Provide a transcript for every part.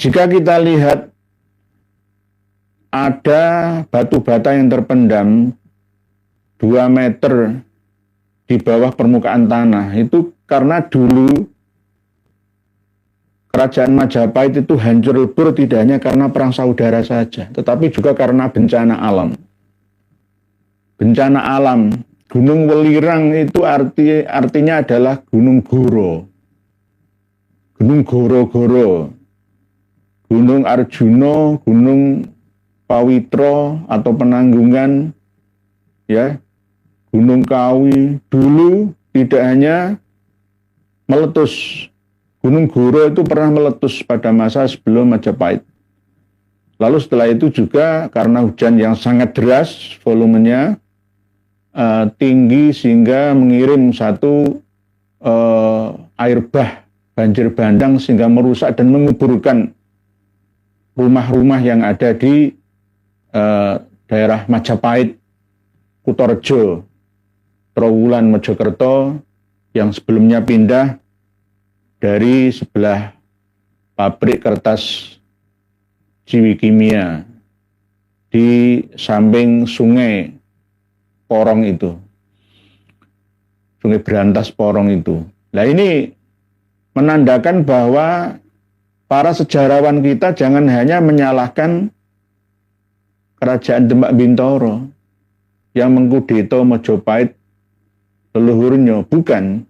Jika kita lihat ada batu bata yang terpendam 2 meter di bawah permukaan tanah, itu karena dulu Kerajaan Majapahit itu hancur lebur tidak hanya karena perang saudara saja, tetapi juga karena bencana alam. Bencana alam, Gunung Welirang itu artinya adalah Gunung Goro. Gunung Goro-Goro, Gunung Arjuna, Gunung Pawitro atau Penanggungan, ya, Gunung Kawi, dulu tidak hanya meletus. Gunung Goro itu pernah meletus pada masa sebelum Majapahit. Lalu setelah itu juga karena hujan yang sangat deras, volumenya tinggi sehingga mengirim satu air bah, banjir bandang, sehingga merusak dan menguburkan rumah-rumah yang ada di daerah Majapahit, Kutorejo, Trowulan, Mojokerto, yang sebelumnya pindah dari sebelah pabrik kertas Ciwikimia di samping sungai Porong itu, Sungai Berantas Porong itu. Nah, ini menandakan bahwa para sejarawan kita jangan hanya menyalahkan Kerajaan Demak Bintoro yang mengkudeta Majapahit leluhurnya, bukan.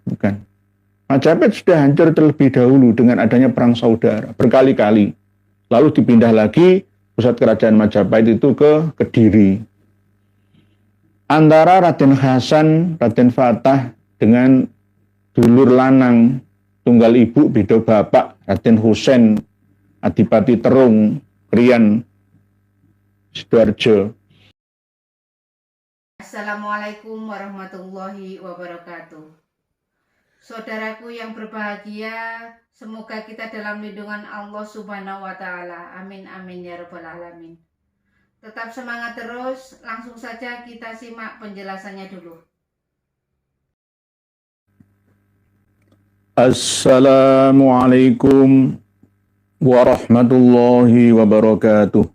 Majapahit sudah hancur terlebih dahulu dengan adanya perang saudara berkali-kali. Lalu dipindah lagi pusat kerajaan Majapahit itu ke Kediri. Antara Raden Hasan, Raden Fatah dengan dulur lanang tunggal ibu beda bapak, Raden Husein Adipati Terung, Krian Sidoarjo. Assalamualaikum warahmatullahi wabarakatuh. Saudaraku yang berbahagia, semoga kita dalam lindungan Allah Subhanahu wa Ta'ala. Amin, amin ya Rabbal 'Alamin. Tetap semangat terus, langsung saja kita simak penjelasannya dulu. Assalamualaikum warahmatullahi wabarakatuh.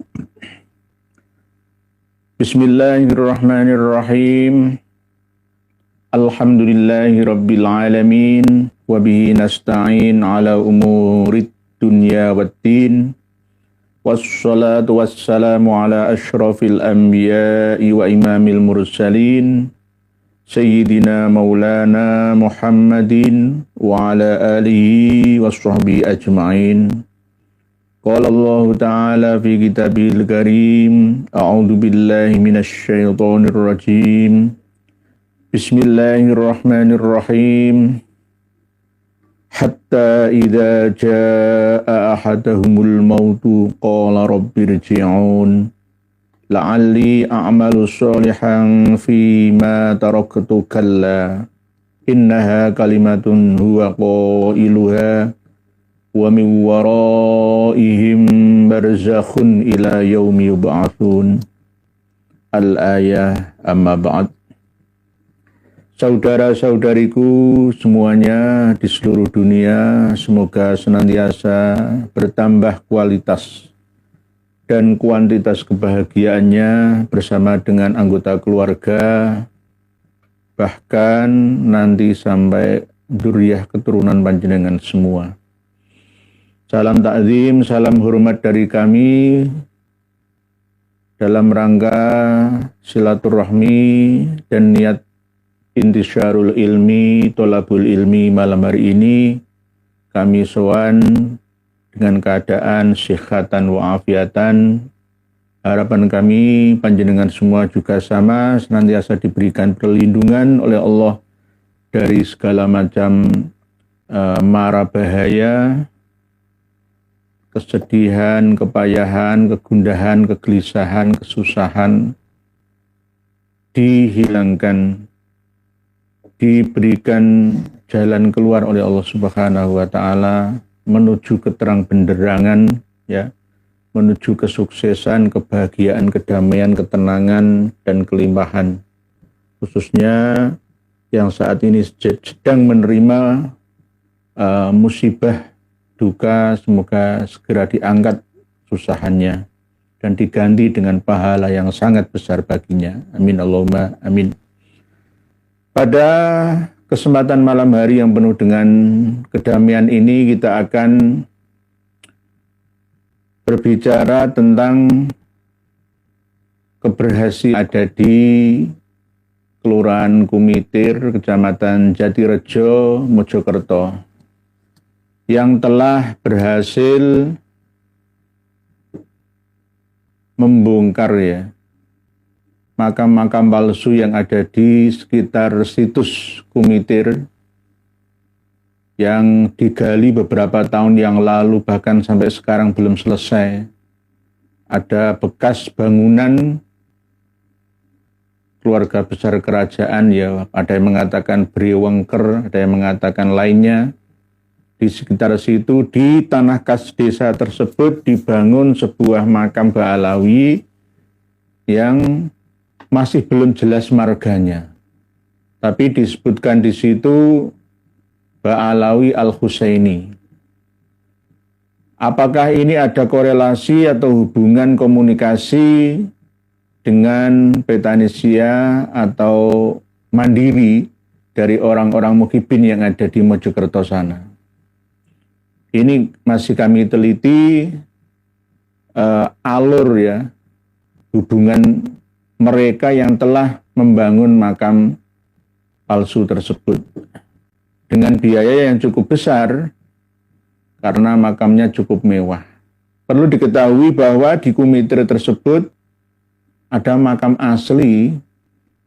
Bismillahirrahmanirrahim. Alhamdulillahi rabbil alamin. Wabihi nasta'in ala umurid dunya waddin. Wassalatu wassalamu ala ashrafil anbiya'i wa imamil mursalin. Sayyidina maulana Muhammadin wa ala alihi wa sahbihi ajma'in. Qala Allah Ta'ala fi kitabil karim. A'udhu billahi minasyaitonir rajim. Bismillahirrahmanirrahim. Hatta idza jaa ahadahumul mautu qala rabbirji'un la'alli a'malu sholihan fima taraktu kalla innaha kalimatun huwa qailuha wa min waraihim barzakhun ila yaumi yub'atsun. Al-ayah. Amma ba'd. Saudara-saudariku semuanya di seluruh dunia, semoga senantiasa bertambah kualitas dan kuantitas kebahagiaannya bersama dengan anggota keluarga, bahkan nanti sampai dzurriyyah keturunan panjenengan semua. Salam takzim, salam hormat dari kami dalam rangka silaturahmi dan niat intisyarul ilmi, tolabul ilmi malam hari ini. Kami sowan dengan keadaan sihatan wa afiatan. Harapan kami panjenengan semua juga sama, senantiasa diberikan perlindungan oleh Allah dari segala macam mara bahaya, kesedihan, kepayahan, kegundahan, kegelisahan, kesusahan dihilangkan, diberikan jalan keluar oleh Allah Subhanahu wa Ta'ala menuju keterang benderangan, ya, menuju kesuksesan, kebahagiaan, kedamaian, ketenangan, dan kelimpahan. Khususnya yang saat ini sedang menerima musibah duka semoga segera diangkat susahannya dan diganti dengan pahala yang sangat besar baginya. Amin Allahumma amin. Pada kesempatan malam hari yang penuh dengan kedamaian ini kita akan berbicara tentang keberhasilan ada di Kelurahan Kumitir, Kecamatan Jatirejo, Mojokerto, yang telah berhasil membongkar makam-makam palsu yang ada di sekitar situs Kumitir yang digali beberapa tahun yang lalu, bahkan sampai sekarang belum selesai. Ada bekas bangunan keluarga besar kerajaan, ada yang mengatakan Briwengker, ada yang mengatakan lainnya. Di sekitar situ, di tanah kas desa tersebut dibangun sebuah makam Ba'alawi yang masih belum jelas marganya. Tapi disebutkan di situ Ba'alawi Al-Husaini. Apakah ini ada korelasi atau hubungan komunikasi dengan Petanesia atau Mandiri dari orang-orang Muhibin yang ada di Mojokerto sana? Ini masih kami teliti alur hubungan mereka yang telah membangun makam palsu tersebut dengan biaya yang cukup besar karena makamnya cukup mewah. Perlu diketahui bahwa di Kumitir tersebut ada makam asli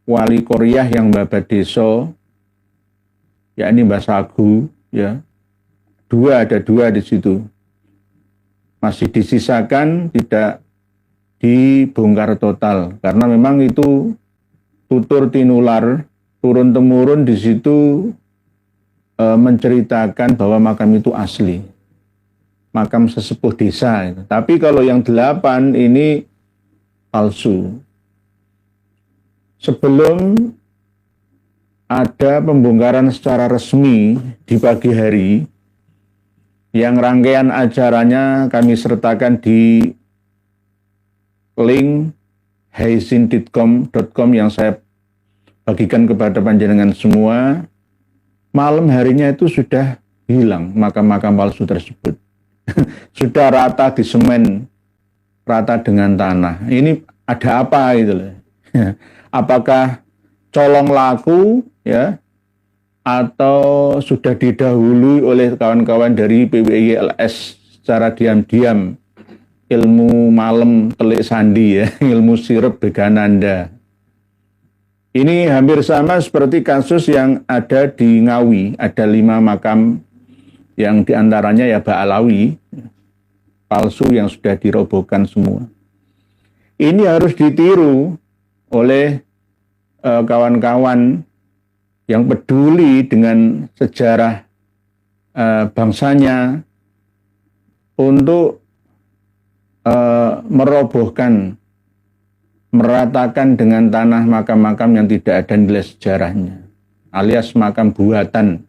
wali Koryah yang babat desa, yakni Mbah Sagu, ada dua di situ. Masih disisakan, tidak dibongkar total karena memang itu tutur tinular turun temurun di situ menceritakan bahwa makam itu asli, makam sesepuh desa. Tapi kalau yang 8 ini palsu. Sebelum ada pembongkaran secara resmi di pagi hari, yang rangkaian acaranya kami sertakan di link heisin.com yang saya bagikan kepada panjenengan semua. Malam harinya itu sudah hilang makam-makam palsu tersebut. Sudah rata di semen, rata dengan tanah. Ini ada apa gitu loh. Apakah colong laku atau sudah didahului oleh kawan-kawan dari PWILS secara diam-diam, ilmu malam telik sandi ilmu sirep begananda. Ini hampir sama seperti kasus yang ada di Ngawi, ada 5 makam yang diantaranya Ba'alawi palsu yang sudah dirobohkan semua. Ini harus ditiru oleh kawan-kawan yang peduli dengan sejarah bangsanya untuk merobohkan, meratakan dengan tanah makam-makam yang tidak ada nilai sejarahnya, alias makam buatan,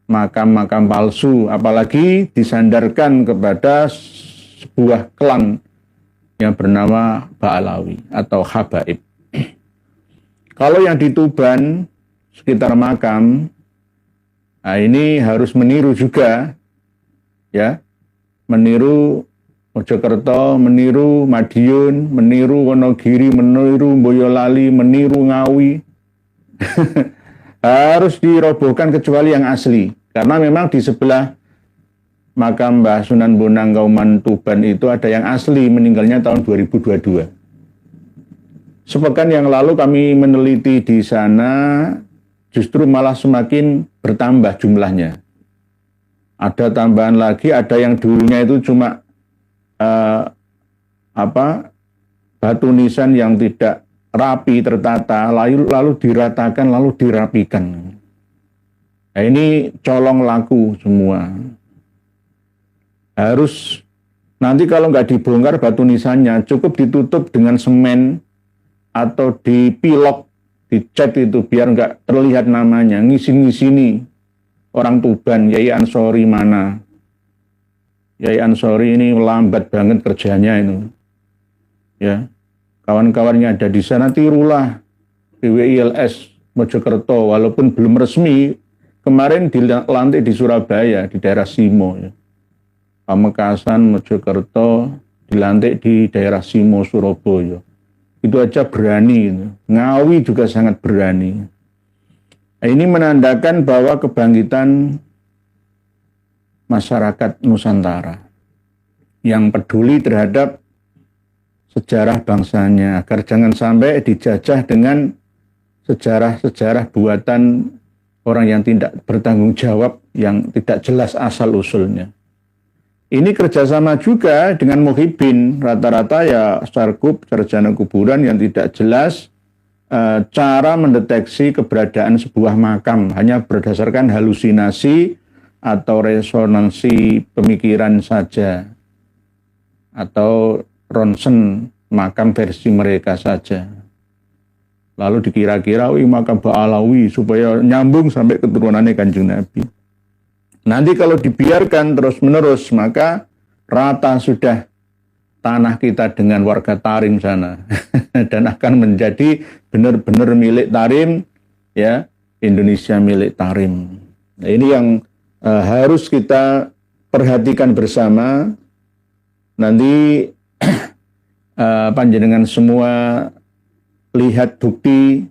makam-makam palsu, apalagi disandarkan kepada sebuah klan yang bernama Ba'alawi atau Habaib. Kalau yang di Tuban sekitar makam, ini harus meniru juga, meniru Mojokerto, meniru Madiun, meniru Wonogiri, meniru Boyolali, meniru Ngawi. Harus dirobohkan kecuali yang asli, karena memang di sebelah makam Mbah Sunan Bonang Kauman Tuban itu ada yang asli, meninggalnya tahun 2022. Sepekan yang lalu kami meneliti di sana, justru malah semakin bertambah jumlahnya. Ada tambahan lagi, ada yang dulunya itu cuma batu nisan yang tidak rapi, tertata, lalu diratakan, lalu dirapikan. Nah, ini colong laku semua. Harus, nanti kalau nggak dibongkar batu nisannya, cukup ditutup dengan semen atau dipilok, dicat itu biar nggak terlihat namanya, ngisin-ngisini orang Tuban, Yai Ansori mana. Yai Ansori ini lambat banget kerjanya itu. Ya, kawan-kawannya ada di sana, tirulah PWILS Mojokerto, walaupun belum resmi, kemarin dilantik di Surabaya, di daerah Simo. Ya. Pamekasan, Mojokerto, dilantik di daerah Simo, Surabaya. Itu aja berani. Gitu. Ngawi juga sangat berani. Nah, ini menandakan bahwa kebangkitan masyarakat Nusantara yang peduli terhadap sejarah bangsanya, agar jangan sampai dijajah dengan sejarah-sejarah buatan orang yang tidak bertanggung jawab, yang tidak jelas asal-usulnya. Ini kerjasama juga dengan Muhyiddin, rata-rata ya sarkup, sarjana kuburan yang tidak jelas cara mendeteksi keberadaan sebuah makam, hanya berdasarkan halusinasi atau resonansi pemikiran saja, atau ronsen makam versi mereka saja. Lalu dikira-kira, makam Ba'alawi, supaya nyambung sampai keturunannya Kanjeng Nabi. Nanti kalau dibiarkan terus-menerus, maka rata sudah tanah kita dengan warga Tarim sana. Dan akan menjadi benar-benar milik Tarim, ya, Indonesia milik Tarim. Nah, ini yang harus kita perhatikan bersama. Nanti panjenengan semua lihat bukti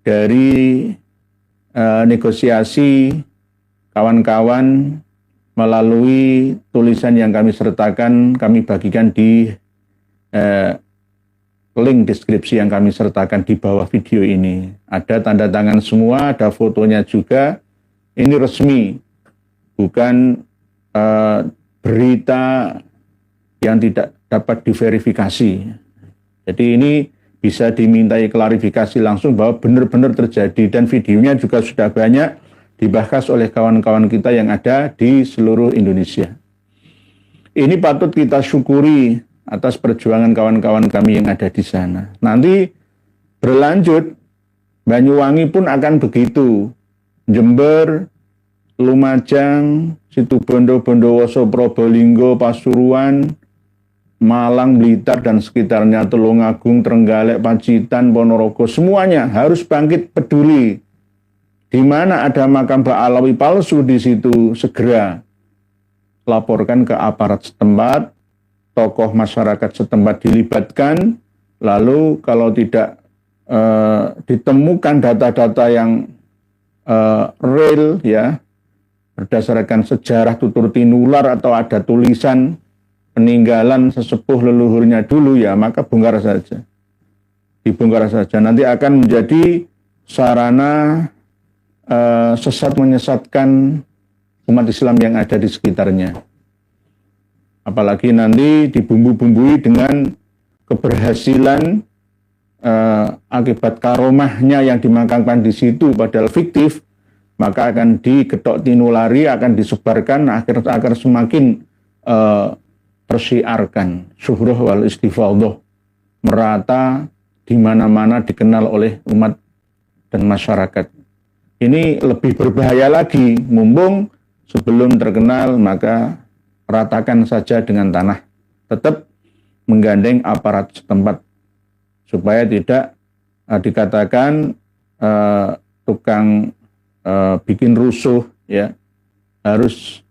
dari negosiasi kawan-kawan melalui tulisan yang kami sertakan, kami bagikan di link deskripsi yang kami sertakan di bawah video ini. Ada tanda tangan semua, ada fotonya juga. Ini resmi, bukan berita yang tidak dapat diverifikasi. Jadi ini bisa dimintai klarifikasi langsung bahwa benar-benar terjadi, dan videonya juga sudah banyak dibahas oleh kawan-kawan kita yang ada di seluruh Indonesia. Ini patut kita syukuri atas perjuangan kawan-kawan kami yang ada di sana. Nanti berlanjut, Banyuwangi pun akan begitu. Jember, Lumajang, Situbondo, Bondowoso, Probolinggo, Pasuruan, Malang, Blitar, dan sekitarnya, Tulungagung, Trenggalek, Pacitan, Ponorogo, semuanya harus bangkit peduli. Di mana ada makam Ba'alawi palsu di situ, segera laporkan ke aparat setempat, tokoh masyarakat setempat dilibatkan, lalu kalau tidak ditemukan data-data yang real, ya, berdasarkan sejarah tutur tinular atau ada tulisan peninggalan sesepuh leluhurnya dulu, ya maka bongkar saja. Dibongkar saja. Nanti akan menjadi sarana sesat menyesatkan umat Islam yang ada di sekitarnya. Apalagi nanti dibumbu-bumbui dengan keberhasilan akibat karomahnya yang dimakamkan di situ padahal fiktif, maka akan digetok tinulari, akan disebarkan, akan semakin tersiarkan syuhrah wal istifadhah, merata di mana-mana dikenal oleh umat dan masyarakat. Ini lebih berbahaya lagi, mumpung sebelum terkenal maka ratakan saja dengan tanah, tetap menggandeng aparat setempat supaya tidak dikatakan tukang bikin rusuh, ya, harus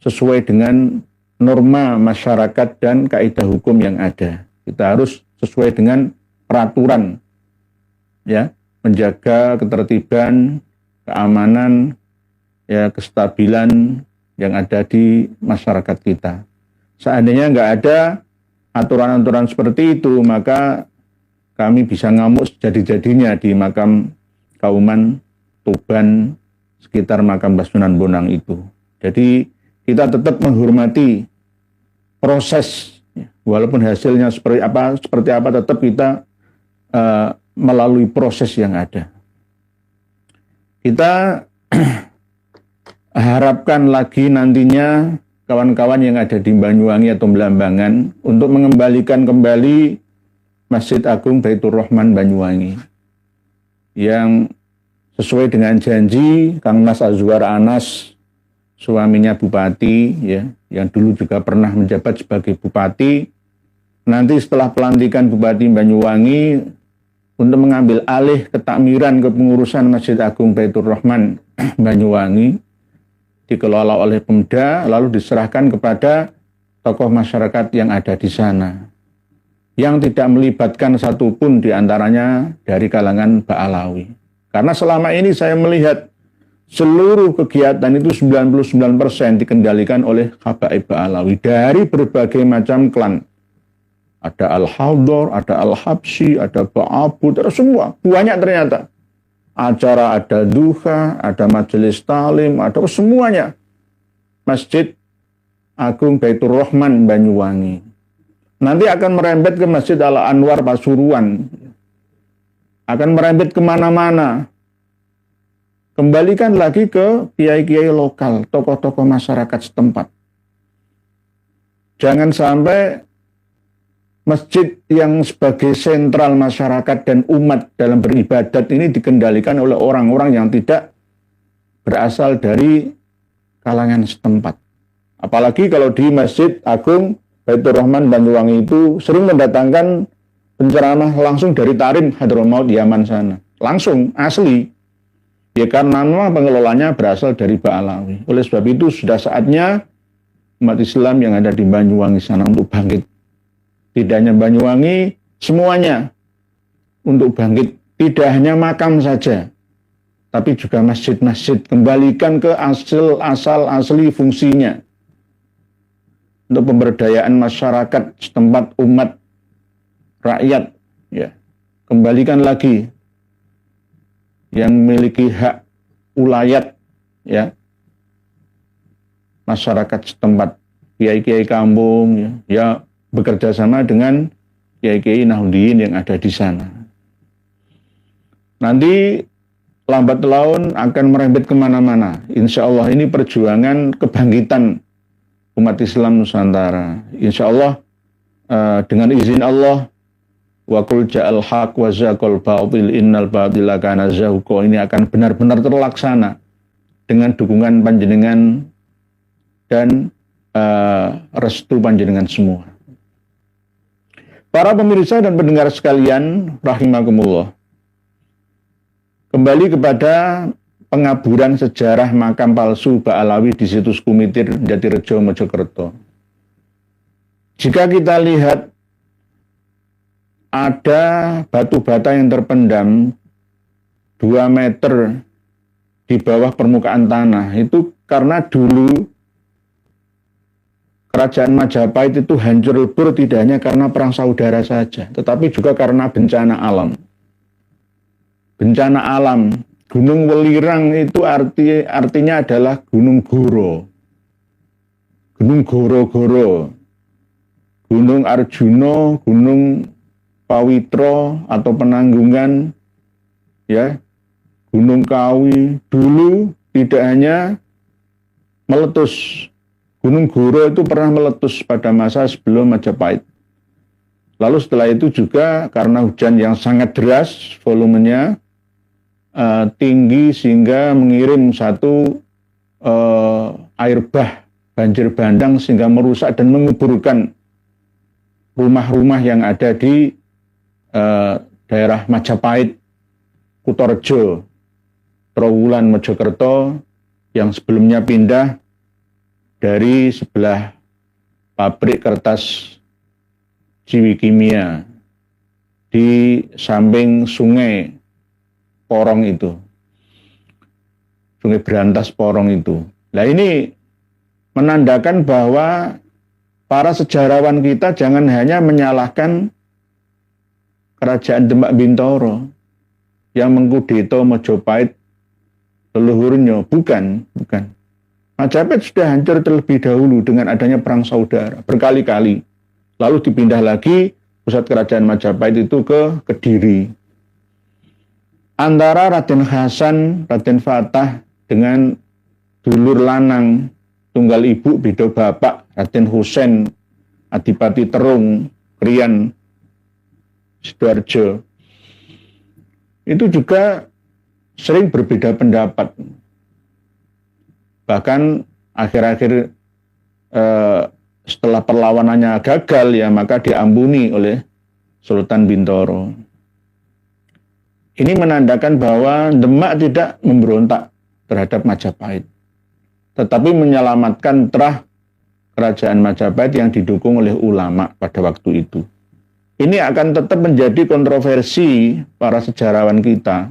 sesuai dengan norma masyarakat dan kaidah hukum yang ada. Kita harus sesuai dengan peraturan, ya, menjaga ketertiban, keamanan, ya, kestabilan yang ada di masyarakat kita. Seandainya nggak ada aturan-aturan seperti itu, maka kami bisa ngamuk sejadi-jadinya di makam Kauman, Tuban, sekitar makam Sunan Bonang itu. Jadi kita tetap menghormati proses, walaupun hasilnya seperti apa tetap kita melalui proses yang ada. Kita harapkan lagi nantinya kawan-kawan yang ada di Banyuwangi atau Belambangan untuk mengembalikan kembali Masjid Agung Baitur Rahman Banyuwangi yang sesuai dengan janji Kang Mas Azwar Anas, suaminya Bupati, ya, yang dulu juga pernah menjabat sebagai bupati. Nanti setelah pelantikan Bupati Banyuwangi untuk mengambil alih ketakmiran kepengurusan Masjid Agung Baitur Rahman Banyuwangi dikelola oleh Pemda, lalu diserahkan kepada tokoh masyarakat yang ada di sana, yang tidak melibatkan satupun diantaranya dari kalangan Ba'alawi. Karena selama ini saya melihat seluruh kegiatan itu 99% dikendalikan oleh Habaib Ba'alawi dari berbagai macam klan. Ada Al-Hawdor, ada Al-Habsyi, ada Ba'abud, ada semua. Banyak ternyata. Acara ada duha, ada majelis talim, ada semuanya. Masjid Agung Baitur Rahman Banyuwangi. Nanti akan merembet ke Masjid Al-Anwar Pasuruan. Akan merembet kemana-mana. Kembalikan lagi ke kiai-kiai lokal, tokoh-tokoh masyarakat setempat. Jangan sampai masjid yang sebagai sentral masyarakat dan umat dalam beribadat ini dikendalikan oleh orang-orang yang tidak berasal dari kalangan setempat. Apalagi kalau di Masjid Agung Baitur Rahman Banyuwangi itu sering mendatangkan penceramah langsung dari Tarim Hadramaut Yaman sana. Langsung, asli. Ya karena memang pengelolanya berasal dari Ba'alawi. Oleh sebab itu sudah saatnya umat Islam yang ada di Banyuwangi sana untuk bangkit. Tidak hanya Banyuwangi, semuanya untuk bangkit. Tidak hanya makam saja, tapi juga masjid-masjid. Kembalikan ke asal-asli fungsinya. Untuk pemberdayaan masyarakat setempat, umat, rakyat. Ya. Kembalikan lagi yang memiliki hak ulayat, ya, masyarakat setempat, kiai-kiai kampung, ya bekerja sama dengan kiai-kiai Nahdliyin yang ada di sana. Nanti lambat laun akan merembet kemana-mana. Insya Allah ini perjuangan kebangkitan umat Islam Nusantara. Insya Allah dengan izin Allah, wa qul ja'al haq wa zaqal batil innal batila kana zahuqa, ini akan benar-benar terlaksana dengan dukungan panjenengan dan restu panjenengan semua. Para pemirsa dan pendengar sekalian, rahimakumullah. Kembali kepada pengaburan sejarah makam palsu Ba'alawi di situs Kumitir, Jatirejo, Mojokerto. Jika kita lihat ada batu bata yang terpendam 2 meter di bawah permukaan tanah, itu karena dulu Kerajaan Majapahit itu hancur lebur tidak hanya karena perang saudara saja, tetapi juga karena bencana alam. Bencana alam, Gunung Welirang itu artinya adalah Gunung Goro. Gunung Goro-Goro, Gunung Arjuno, Gunung Pawitro atau Penanggungan, ya, Gunung Kawi. Dulu tidak hanya meletus, Gunung Goro itu pernah meletus pada masa sebelum Majapahit. Lalu setelah itu juga karena hujan yang sangat deras, volumenya tinggi sehingga mengirim satu air bah, banjir bandang, sehingga merusak dan menguburkan rumah-rumah yang ada di daerah Majapahit, Kutorejo, Trowulan, Mojokerto, yang sebelumnya pindah dari sebelah pabrik kertas Ciwikimia di samping sungai Porong itu, sungai Berantas Porong itu. Nah ini menandakan bahwa para sejarawan kita jangan hanya menyalahkan Kerajaan Demak Bintoro yang mengkudeta Majapahit leluhurnya, bukan. Majapahit sudah hancur terlebih dahulu dengan adanya perang saudara berkali-kali. Lalu dipindah lagi pusat kerajaan Majapahit itu ke Kediri. Antara Raden Hasan, Raden Fatah dengan dulur lanang tunggal ibu beda bapak, Raden Husein Adipati Terung Krian Sidoarjo, itu juga sering berbeda pendapat. Bahkan akhir-akhir setelah perlawanannya gagal ya maka diampuni oleh Sultan Bintoro. Ini menandakan bahwa Demak tidak memberontak terhadap Majapahit, tetapi menyelamatkan terah kerajaan Majapahit yang didukung oleh ulama pada waktu itu. Ini akan tetap menjadi kontroversi para sejarawan kita,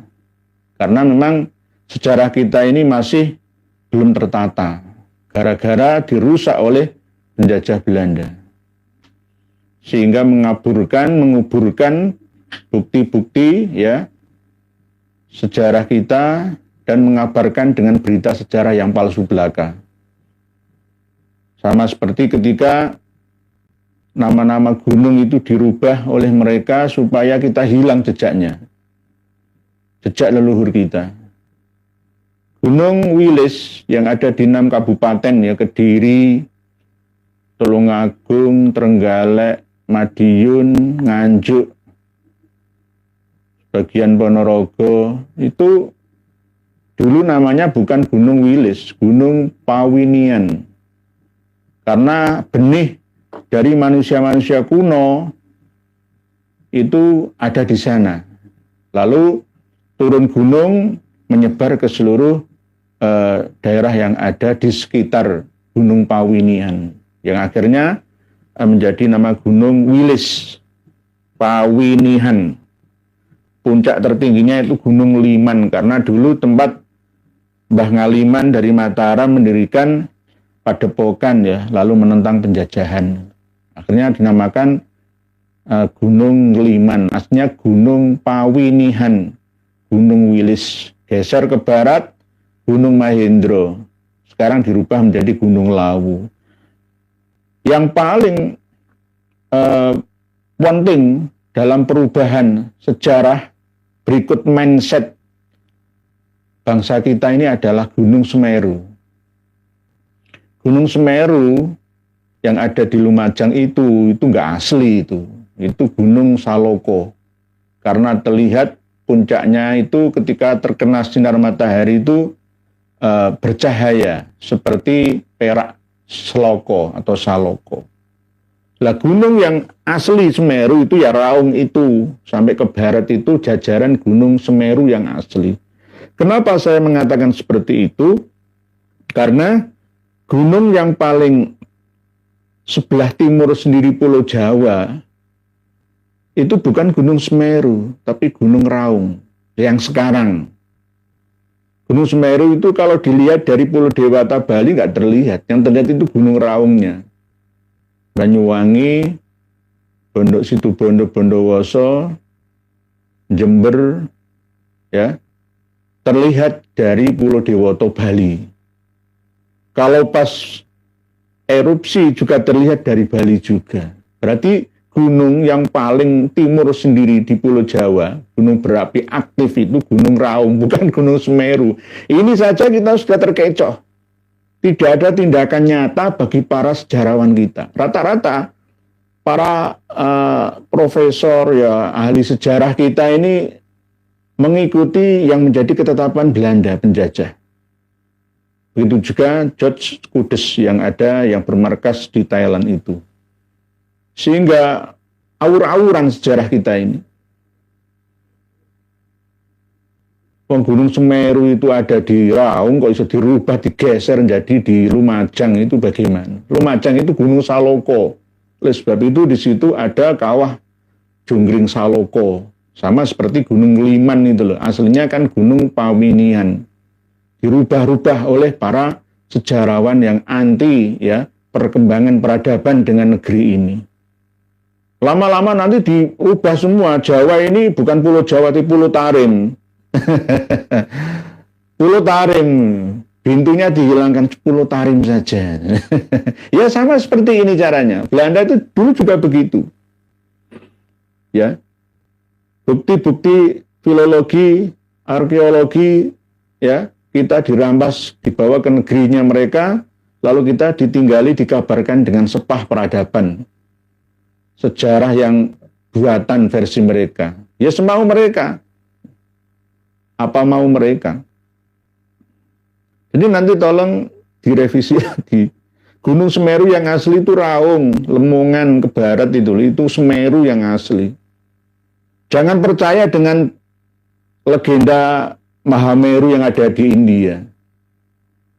karena memang sejarah kita ini masih belum tertata, gara-gara dirusak oleh penjajah Belanda. Sehingga menguburkan bukti-bukti ya sejarah kita dan mengabarkan dengan berita sejarah yang palsu belaka. Sama seperti ketika nama-nama gunung itu dirubah oleh mereka supaya kita hilang jejaknya, jejak leluhur kita. Gunung Wilis yang ada di 6 kabupaten ya, Kediri, Tulungagung, Trenggalek, Madiun, Nganjuk, bagian Ponorogo, itu dulu namanya bukan Gunung Wilis, Gunung Pawinian. Karena benih dari manusia-manusia kuno itu ada di sana. Lalu turun gunung menyebar ke seluruh daerah yang ada di sekitar Gunung Pawinian, yang akhirnya menjadi nama Gunung Wilis Pawinihan. Puncak tertingginya itu Gunung Liman, karena dulu tempat Mbah Ngaliman dari Mataram mendirikan padepokan ya, lalu menentang penjajahan. Akhirnya dinamakan Gunung Liman, aslinya Gunung Pawinihan, Gunung Wilis. Geser ke barat, Gunung Mahendro. Sekarang dirubah menjadi Gunung Lawu. Yang paling penting dalam perubahan sejarah berikut mindset bangsa kita ini adalah Gunung Semeru. Gunung Semeru yang ada di Lumajang itu nggak asli itu Gunung Saloko. Karena terlihat puncaknya itu ketika terkena sinar matahari itu bercahaya seperti perak seloko atau saloko. Lah gunung yang asli Semeru itu ya Raung itu, sampai ke barat itu jajaran Gunung Semeru yang asli. Kenapa saya mengatakan seperti itu? Karena gunung yang paling sebelah timur sendiri Pulau Jawa itu bukan Gunung Semeru, tapi Gunung Raung yang sekarang. Gunung Semeru itu kalau dilihat dari Pulau Dewata Bali nggak terlihat, yang terlihat itu Gunung Raungnya. Banyuwangi, Pondok Situbondo, Bondowoso, Jember, ya, terlihat dari Pulau Dewata Bali. Kalau pas erupsi juga terlihat dari Bali juga. Berarti gunung yang paling timur sendiri di Pulau Jawa, gunung berapi aktif itu Gunung Raung, bukan Gunung Semeru. Ini saja kita sudah terkecoh. Tidak ada tindakan nyata bagi para sejarawan kita. Rata-rata para profesor ya ahli sejarah kita ini mengikuti yang menjadi ketetapan Belanda penjajah. Begitu juga George Kudes yang bermarkas di Thailand itu. Sehingga awur-awuran sejarah kita ini. Gunung Semeru itu ada di Raung, kok bisa dirubah, digeser jadi di Lumajang, itu bagaimana? Lumajang itu Gunung Saloko. Oleh sebab itu di situ ada kawah Junggring Saloko. Sama seperti Gunung Liman itu loh. Aslinya kan Gunung Pawinian. Dirubah-rubah oleh para sejarawan yang anti ya perkembangan peradaban dengan negeri ini. Lama-lama nanti diubah semua. Jawa ini bukan Pulau Jawa, tapi Pulau Tarim. Pulau Tarim, bintunya dihilangkan, Pulau Tarim saja. Ya sama seperti ini caranya. Belanda itu dulu juga begitu. Ya, bukti-bukti filologi, arkeologi, ya kita dirampas, dibawa ke negerinya mereka, lalu kita ditinggali, dikabarkan dengan sepah peradaban. Sejarah yang buatan versi mereka. Ya semau mereka. Apa mau mereka? Jadi nanti tolong direvisi lagi. Gunung Semeru yang asli itu Raung, Lemongan ke barat itu Semeru yang asli. Jangan percaya dengan legenda Mahameru yang ada di India.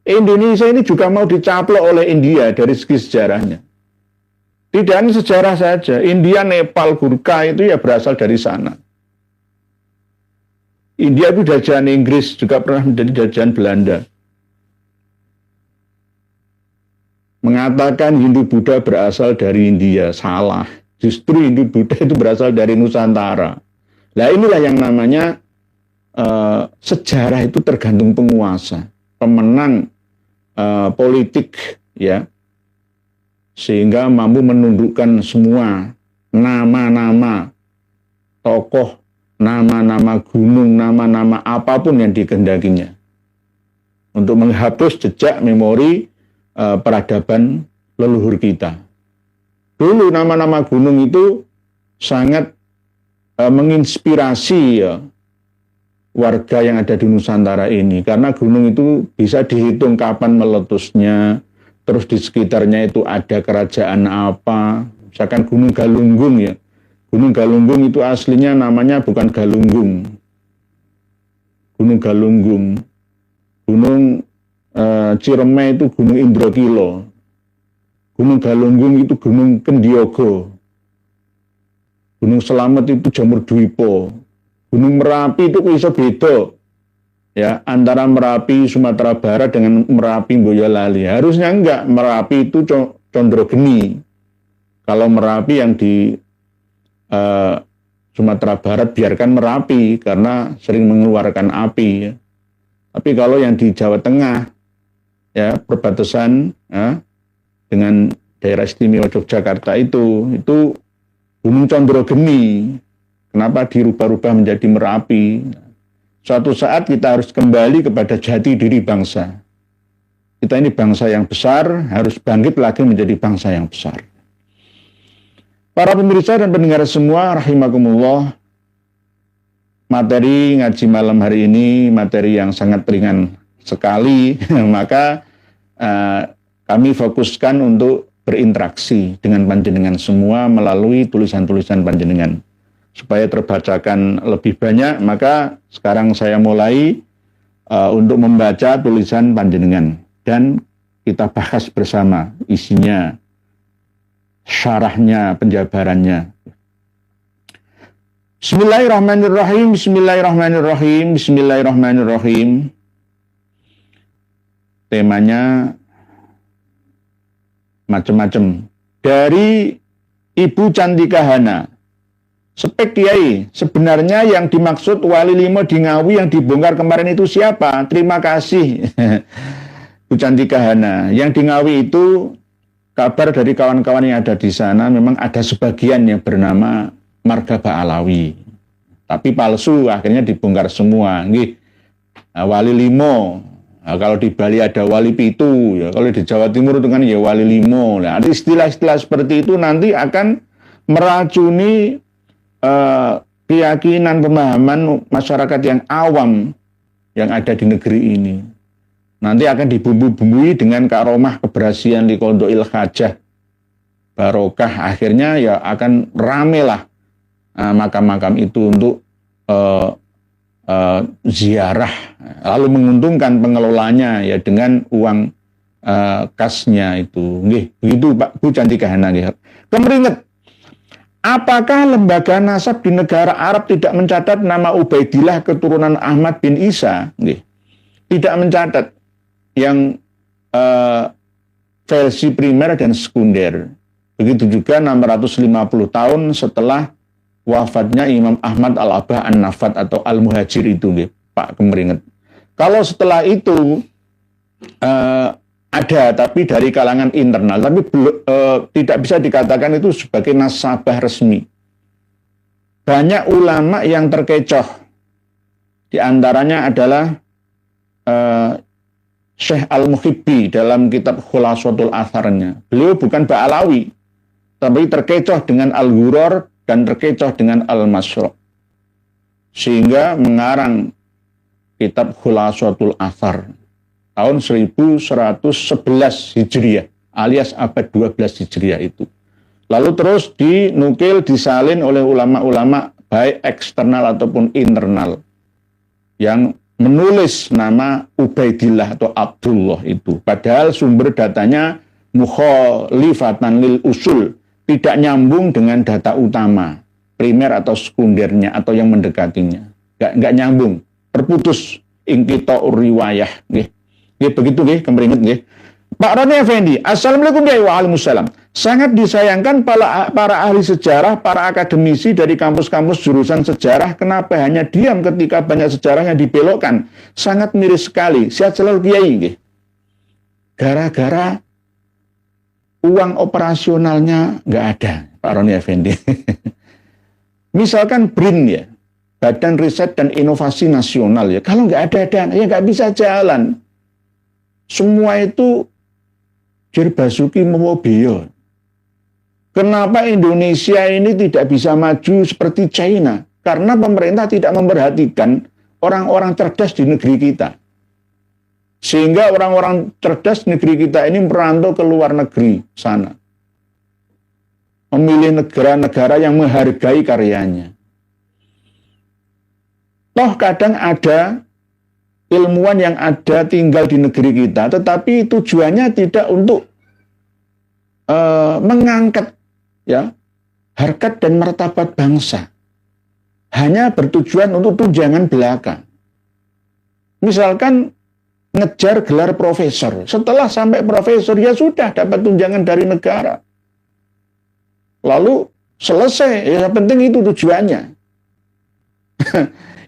Indonesia ini juga mau dicaplok oleh India dari segi sejarahnya. Tidak hanya sejarah saja, India, Nepal, Gurkha itu ya berasal dari sana. India itu jajahan Inggris, juga pernah menjadi jajahan Belanda. Mengatakan Hindu-Buddha berasal dari India, salah. Justru Hindu-Buddha itu berasal dari Nusantara. Nah inilah yang namanya sejarah itu tergantung penguasa, pemenang politik, ya, sehingga mampu menundukkan semua nama-nama tokoh, nama-nama gunung, nama-nama apapun yang dikehendakinya, untuk menghapus jejak memori peradaban leluhur kita. Dulu nama-nama gunung itu sangat menginspirasi, ya, warga yang ada di Nusantara ini, karena gunung itu bisa dihitung kapan meletusnya, terus di sekitarnya itu ada kerajaan apa, misalkan Gunung Galunggung, ya. Gunung Galunggung itu aslinya namanya bukan Galunggung. Gunung Galunggung. Gunung Ciremai itu Gunung Indrokilo. Gunung Galunggung itu Gunung Kendiogo. Gunung Selamet itu Jamur Dwipo. Gunung Merapi itu bisa beda, ya, antara Merapi Sumatera Barat dengan Merapi Boyolali. Harusnya enggak, Merapi itu Condrogeni. Kalau Merapi yang di Sumatera Barat biarkan Merapi karena sering mengeluarkan api, ya. Tapi kalau yang di Jawa Tengah, ya, perbatasan, ya, dengan daerah istimewa Yogyakarta itu Gunung Condrogeni. Kenapa dirubah-rubah menjadi Merapi? Suatu saat kita harus kembali kepada jati diri bangsa. Kita ini bangsa yang besar, harus bangkit lagi menjadi bangsa yang besar. Para pemirsa dan pendengar semua, rahimakumullah, materi ngaji malam hari ini materi yang sangat ringan sekali, maka kami fokuskan untuk berinteraksi dengan panjenengan semua melalui tulisan-tulisan panjenengan. Supaya terbacakan lebih banyak, maka sekarang saya mulai untuk membaca tulisan panjenengan dan kita bahas bersama isinya, syarahnya, penjabarannya. Bismillahirrahmanirrahim, bismillahirrahmanirrahim, bismillahirrahmanirrahim. Temanya macam-macam. Dari Ibu Cantika Hana. Spek Kiai, sebenarnya yang dimaksud Wali Limo di Ngawi yang dibongkar kemarin itu siapa? Terima kasih Bu Cantika Hana. Yang di Ngawi itu kabar dari kawan-kawan yang ada di sana, memang ada sebagian yang bernama Margaba Alawi. Tapi palsu, akhirnya dibongkar semua. Wali Limo. Nah, kalau di Bali ada Wali Pitu, ya, kalau di Jawa Timur itu kan ya Wali Limo. Nah, istilah-istilah seperti itu nanti akan meracuni keyakinan, pemahaman masyarakat yang awam yang ada di negeri ini. Nanti akan dibumbu-bumbui dengan karomah keberhasilan di Qodhoil Hajah, barokah, akhirnya ya akan rame lah makam-makam itu untuk ziarah, lalu menguntungkan pengelolanya ya dengan uang kasnya itu. Begitu Pak Bu Cantika Hana. Kemeringet. Apakah lembaga nasab di negara Arab tidak mencatat nama Ubaidillah keturunan Ahmad bin Isa? Tidak mencatat yang versi primer dan sekunder. Begitu juga 650 tahun setelah wafatnya Imam Ahmad Al-Abah An-Nafat atau Al-Muhajir itu, Pak Kemeringet. Kalau setelah itu ada, tapi dari kalangan internal, tapi tidak bisa dikatakan itu sebagai nasabah resmi. Banyak ulama yang terkecoh, di antaranya adalah Syekh Al-Muhibbi dalam kitab Khulasatul Atharnya. Beliau bukan Ba'alawi, tapi terkecoh dengan Al-Ghuror dan terkecoh dengan Al-Masro', sehingga mengarang kitab Khulasatul Athar tahun 1111 Hijriah alias abad 12 Hijriah itu. Lalu terus dinukil, disalin oleh ulama-ulama baik eksternal ataupun internal yang menulis nama Ubaidillah atau Abdullah itu. Padahal sumber datanya mukhalifatan lil usul, tidak nyambung dengan data utama, primer atau sekundernya atau yang mendekatinya. Nggak nyambung, terputus ingkita'ur riwayah. Begitu kemeringet nggih. Pak Roni Effendi, Assalamualaikum Waalaikumsalam. Sangat disayangkan para ahli sejarah, para akademisi dari kampus-kampus jurusan sejarah, kenapa hanya diam ketika banyak sejarah yang dibelokkan. Sangat miris sekali. Sehat selalu Kiai. Gara-gara uang operasionalnya nggak ada, Pak Roni Effendi. Misalkan BRIN ya, Badan Riset dan Inovasi Nasional ya, kalau nggak ada dana ya nggak bisa jalan. Semua itu Basuki Mowobeyo. Kenapa Indonesia ini tidak bisa maju seperti China? Karena pemerintah tidak memperhatikan orang-orang cerdas di negeri kita. Sehingga orang-orang cerdas negeri kita ini merantau ke luar negeri sana. Memilih negara-negara yang menghargai karyanya. Toh kadang ada ilmuwan yang ada tinggal di negeri kita, tetapi tujuannya tidak untuk mengangkat ya harkat dan martabat bangsa, hanya bertujuan untuk tunjangan belaka. Misalkan ngejar gelar profesor, setelah sampai profesor ya sudah dapat tunjangan dari negara, lalu selesai. Ya penting itu tujuannya.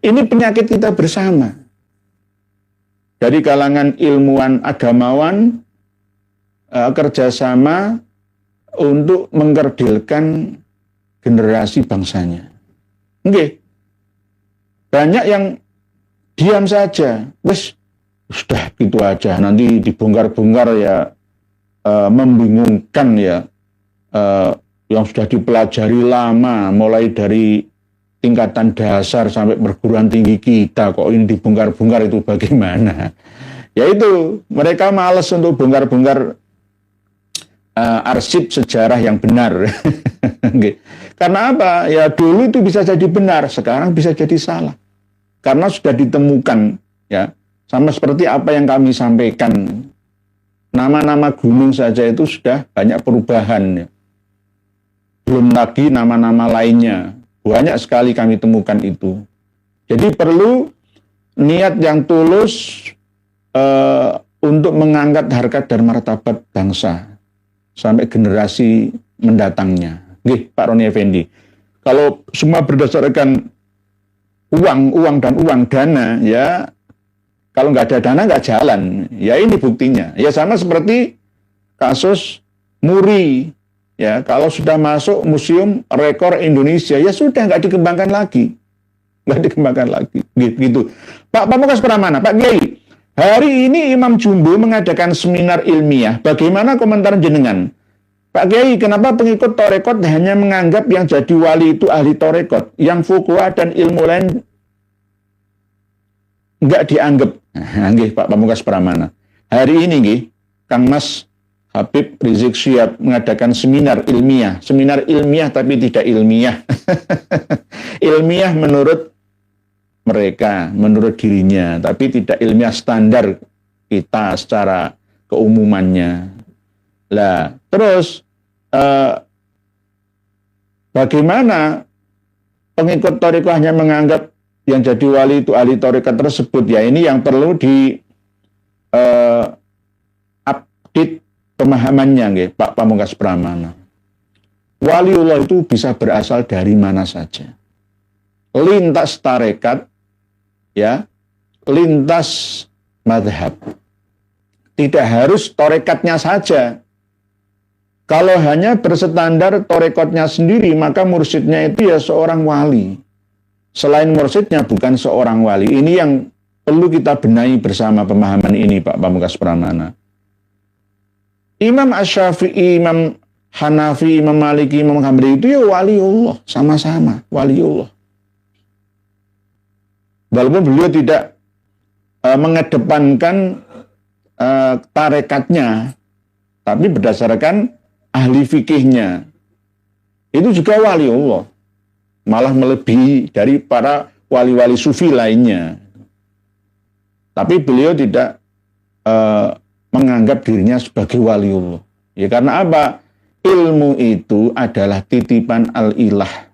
Ini penyakit kita bersama. Dari kalangan ilmuwan agamawan, kerjasama untuk mengkerdilkan generasi bangsanya. Oke. Banyak yang diam saja. Wes, sudah gitu aja. Nanti dibongkar-bongkar ya, membingungkan ya, yang sudah dipelajari lama, mulai dari tingkatan dasar sampai perguruan tinggi kita, kok ini dibongkar-bongkar itu bagaimana? Yaitu mereka malas untuk bongkar-bongkar arsip sejarah yang benar. Karena apa? Ya dulu itu bisa jadi benar, sekarang bisa jadi salah. Karena sudah ditemukan, ya, sama seperti apa yang kami sampaikan. Nama-nama gunung saja itu sudah banyak perubahan. Ya. Belum lagi nama-nama lainnya. Banyak sekali kami temukan itu. Jadi perlu niat yang tulus untuk mengangkat harkat dan martabat bangsa sampai generasi mendatangnya. Nggih, Pak Roni Effendi. Kalau semua berdasarkan uang dan uang dana, ya kalau nggak ada dana nggak jalan. Ya ini buktinya. Ya sama seperti kasus Muri. Ya, kalau sudah masuk Museum Rekor Indonesia, ya sudah nggak dikembangkan lagi. Nggak dikembangkan lagi. Gitu. Pak Pamungkas Pramana, Pak Kiai, hari ini Imam Jumbo mengadakan seminar ilmiah. Bagaimana komentar jenengan? Pak Kiai, kenapa pengikut Torekot hanya menganggap yang jadi wali itu ahli Torekot, yang fuqaha dan ilmu lain nggak dianggap? Nggih, Pak Pamungkas Pramana. Hari ini nggih, Kang Mas Habib Rizik Syihab mengadakan seminar ilmiah tapi tidak ilmiah. Ilmiah menurut mereka, menurut dirinya, tapi tidak ilmiah standar kita secara keumumannya. Lah, terus bagaimana pengikut Thariqah hanya menganggap yang jadi wali itu ahli Thariqah tersebut? Ya ini yang perlu di update pemahamannya, nggih, Pak Pamungkas Pramana. Waliullah itu bisa berasal dari mana saja. Lintas tarekat, ya, lintas madhab. Tidak harus torekatnya saja. Kalau hanya bersestandar torekatnya sendiri, maka mursyidnya itu ya seorang wali. Selain mursyidnya bukan seorang wali. Ini yang perlu kita benahi bersama pemahaman ini, Pak Pamungkas Pramana. Imam Asy-Syafi'i, Imam Hanafi, Imam Maliki, Imam Hambali itu ya waliullah, sama-sama waliullah. Walaupun beliau tidak mengedepankan tarekatnya, tapi berdasarkan ahli fikihnya. Itu juga waliullah. Malah melebihi dari para wali-wali sufi lainnya. Tapi beliau tidak menganggap dirinya sebagai waliullah. Ya karena apa? Ilmu itu adalah titipan al-ilah.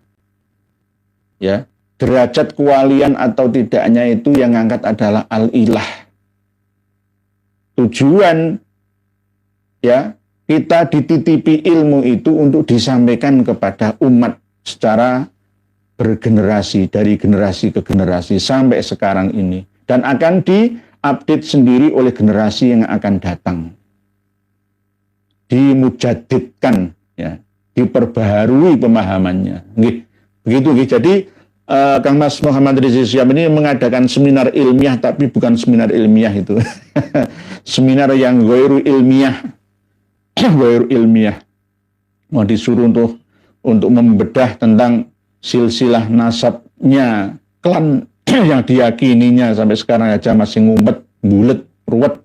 Ya, derajat kewalian atau tidaknya itu yang ngangkat adalah al-ilah. Tujuan ya kita dititipi ilmu itu untuk disampaikan kepada umat secara bergenerasi dari generasi ke generasi sampai sekarang ini, dan akan diupdate sendiri oleh generasi yang akan datang, dimujadidkan ya, diperbaharui pemahamannya. Begitu. Jadi Kang Mas Muhammad Riza Syihab ini mengadakan seminar ilmiah, tapi bukan seminar ilmiah itu. Seminar yang ghairu ilmiah. Ghairu ilmiah. Mau disuruh untuk membedah tentang silsilah nasabnya klan yang diyakininya sampai sekarang aja masih ngumpet, bulet, ruwet.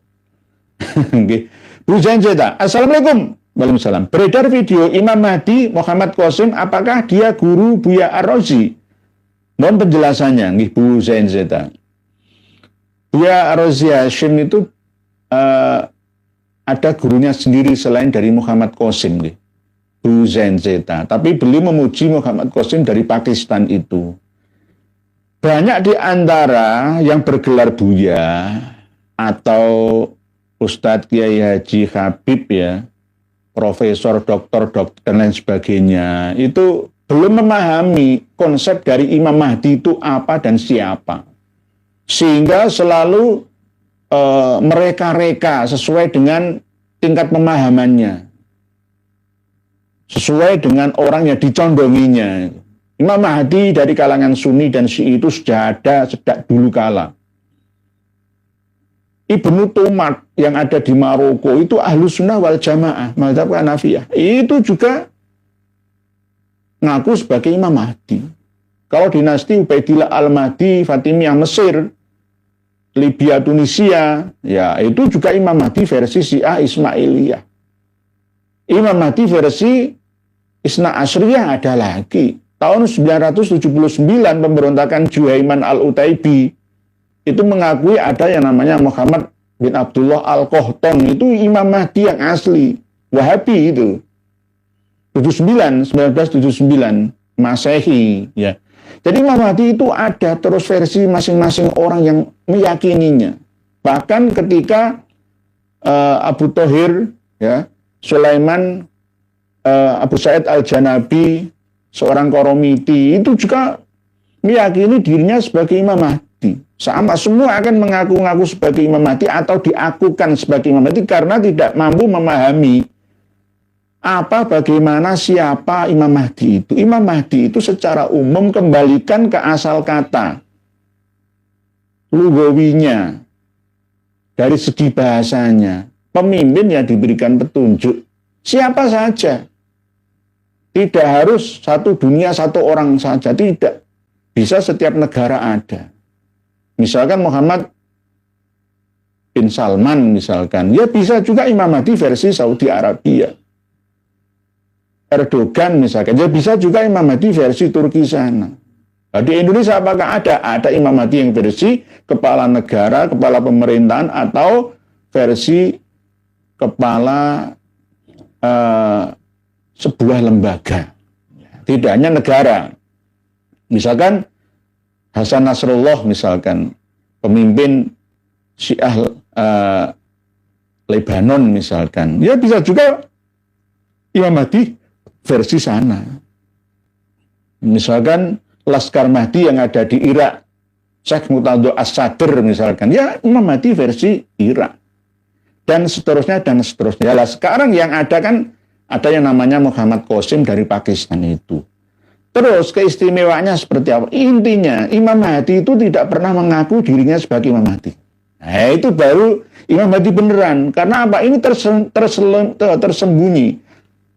Bu Zainzeta, Assalamualaikum. Waalaikumsalam. Beredar video Imam Mahdi Muhammad Qasim, apakah dia guru Buya Ar-Razi? Mohon penjelasannya, nggih Bu Zainzeta. Buya Ar-Razi Hashim itu ada gurunya sendiri selain dari Muhammad Qasim, nggih. Bu Zainzeta. Tapi beliau memuji Muhammad Qasim dari Pakistan itu. Banyak di antara yang bergelar Buya atau Ustadz Kiai Haji Habib ya, profesor, doktor, dan lain sebagainya, itu belum memahami konsep dari Imam Mahdi itu apa dan siapa. Sehingga selalu mereka-reka sesuai dengan tingkat pemahamannya. Sesuai dengan orang yang dicondonginya. Imam Mahdi dari kalangan Sunni dan Syi'i itu sudah ada sejak dulu kala. Ibnu Tumat yang ada di Maroko itu Ahlus Sunnah wal Jamaah, mazhab Hanafiyah. Itu juga ngaku sebagai Imam Mahdi. Kalau dinasti Ubaidillah Al-Mahdi, Fatimiyah Mesir, Libya Tunisia, ya itu juga Imam Mahdi versi Syiah Ismailiyah. Imam Mahdi versi Isna Asriyah ada lagi. Tahun 979 pemberontakan Juhaiman Al-Utaibi itu mengakui ada yang namanya Muhammad bin Abdullah Al-Qahtan, itu Imam Mahdi yang asli, Wahabi itu. 1979 Masehi ya. Jadi Imam Mahdi itu ada terus versi masing-masing orang yang meyakininya. Bahkan ketika Abu Thohir ya, Sulaiman Abu Sa'id Al-Janabi, seorang Koromiti, itu juga meyakini dirinya sebagai Imam Mahdi. Sama, semua akan mengaku-ngaku sebagai Imam Mahdi atau diakukan sebagai Imam Mahdi karena tidak mampu memahami apa, bagaimana, siapa Imam Mahdi itu. Imam Mahdi itu secara umum kembalikan ke asal kata, lugawinya, dari segi bahasanya, pemimpin yang diberikan petunjuk, siapa saja. Tidak harus satu dunia, satu orang saja, tidak. Bisa setiap negara ada. Misalkan Muhammad bin Salman misalkan, ya bisa juga Imam Mahdi versi Saudi Arabia. Erdogan misalkan, ya bisa juga Imam Mahdi versi Turki sana. Nah, di Indonesia apakah ada? Ada Imam Mahdi yang versi kepala negara, kepala pemerintahan, atau versi kepala sebuah lembaga. Tidak hanya negara. Misalkan Hasan Nasrullah misalkan, pemimpin Syiah Lebanon misalkan, ya bisa juga Imam Mahdi versi sana. Misalkan Laskar Mahdi yang ada di Irak, Syekh Muqtada As-Sadr misalkan, ya Imam Mahdi versi Irak. Dan seterusnya dan seterusnya. Lah sekarang yang ada kan ada yang namanya Muhammad Qasim dari Pakistan itu. Terus keistimewaannya seperti apa? Intinya Imam Mahdi itu tidak pernah mengaku dirinya sebagai Imam Mahdi. Nah itu baru Imam Mahdi beneran. Karena apa? Ini tersembunyi,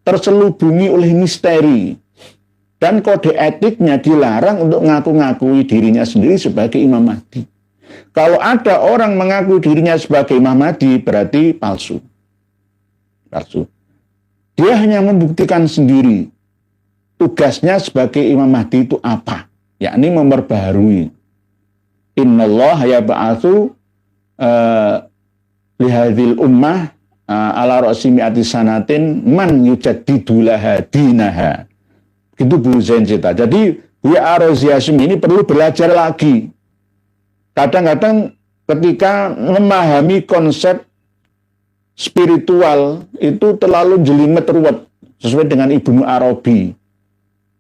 terselubungi oleh misteri. Dan kode etiknya dilarang untuk ngaku-ngakui dirinya sendiri sebagai Imam Mahdi. Kalau ada orang mengaku dirinya sebagai Imam Mahdi, berarti palsu. palsu. Dia hanya membuktikan sendiri tugasnya sebagai Imam Mahdi itu apa, yakni memperbaharui. Innallaha yab'atsu lihadzil ummah ala ra'si mi'ati sanatin man yujaddidu laha dinaha. Itu Bu Zain Cita. Jadi Buya Ar-Razi Hasyim ini perlu belajar lagi. Kadang-kadang ketika memahami konsep spiritual itu terlalu jelimet ruwet sesuai dengan Ibnu Arabi.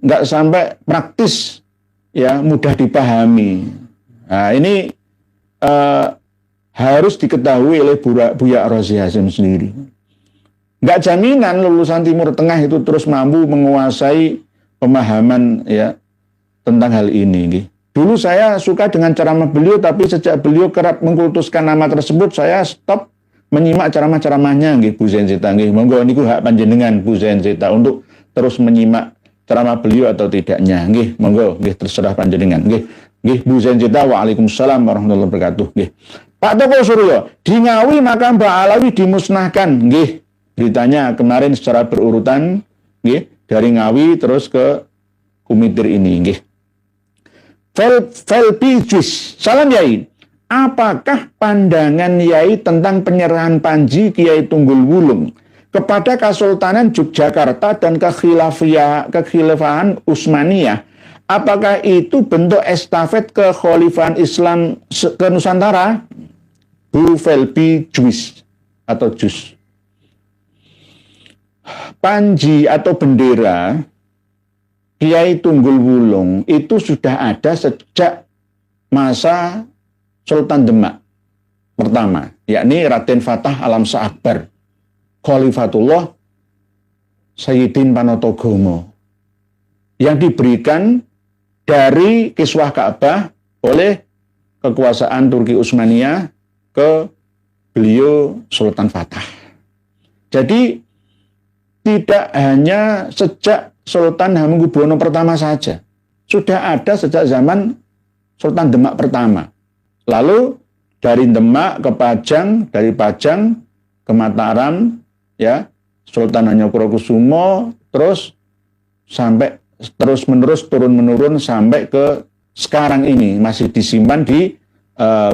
Nggak sampai praktis, ya, mudah dipahami. Nah, ini harus diketahui oleh Buya Ar-Razi Hasyim sendiri. Nggak jaminan lulusan Timur Tengah itu terus mampu menguasai pemahaman, ya, tentang hal ini. Dulu saya suka dengan ceramah beliau, tapi sejak beliau kerap mengkultuskan nama tersebut, saya stop menyimak ceramah-ceramahnya, Bu Zain Cita. Monggo niku hak panjenengan Bu Zain Cita untuk terus menyimak ceramah beliau atau tidaknya. Monggo, terserah panjenengan. Bu Zain Cita, waalaikumsalam warahmatullahi wabarakatuh. Pak Toko Suryo, di Ngawi makam Mbak Alawi dimusnahkan. Beritanya kemarin secara berurutan, dari Ngawi terus ke Kumitir ini. Felpijus, salam Yai. Apakah pandangan Yai tentang penyerahan Panji Kiai Tunggul Wulung kepada Kesultanan Yogyakarta dan Kekhilafahan Utsmaniyah? Apakah itu bentuk estafet kekhalifahan Islam ke Nusantara? Bu Felpi Jus atau Jus. Panji atau bendera Kiai Tunggul Wulung itu sudah ada sejak masa Sultan Demak pertama, yakni Raden Fatah Alamsyah Akbar, Khalifatullah Sayyidin Panotogomo, yang diberikan dari kiswah Ka'bah oleh kekuasaan Turki Utsmaniyah ke beliau Sultan Fatah. Jadi tidak hanya sejak Sultan Hamengkubuwono pertama saja, sudah ada sejak zaman Sultan Demak pertama. Lalu dari Demak ke Pajang, dari Pajang ke Mataram, ya, Sultan Hanyokrokusumo, terus sampai terus menerus turun menurun sampai ke sekarang ini masih disimpan di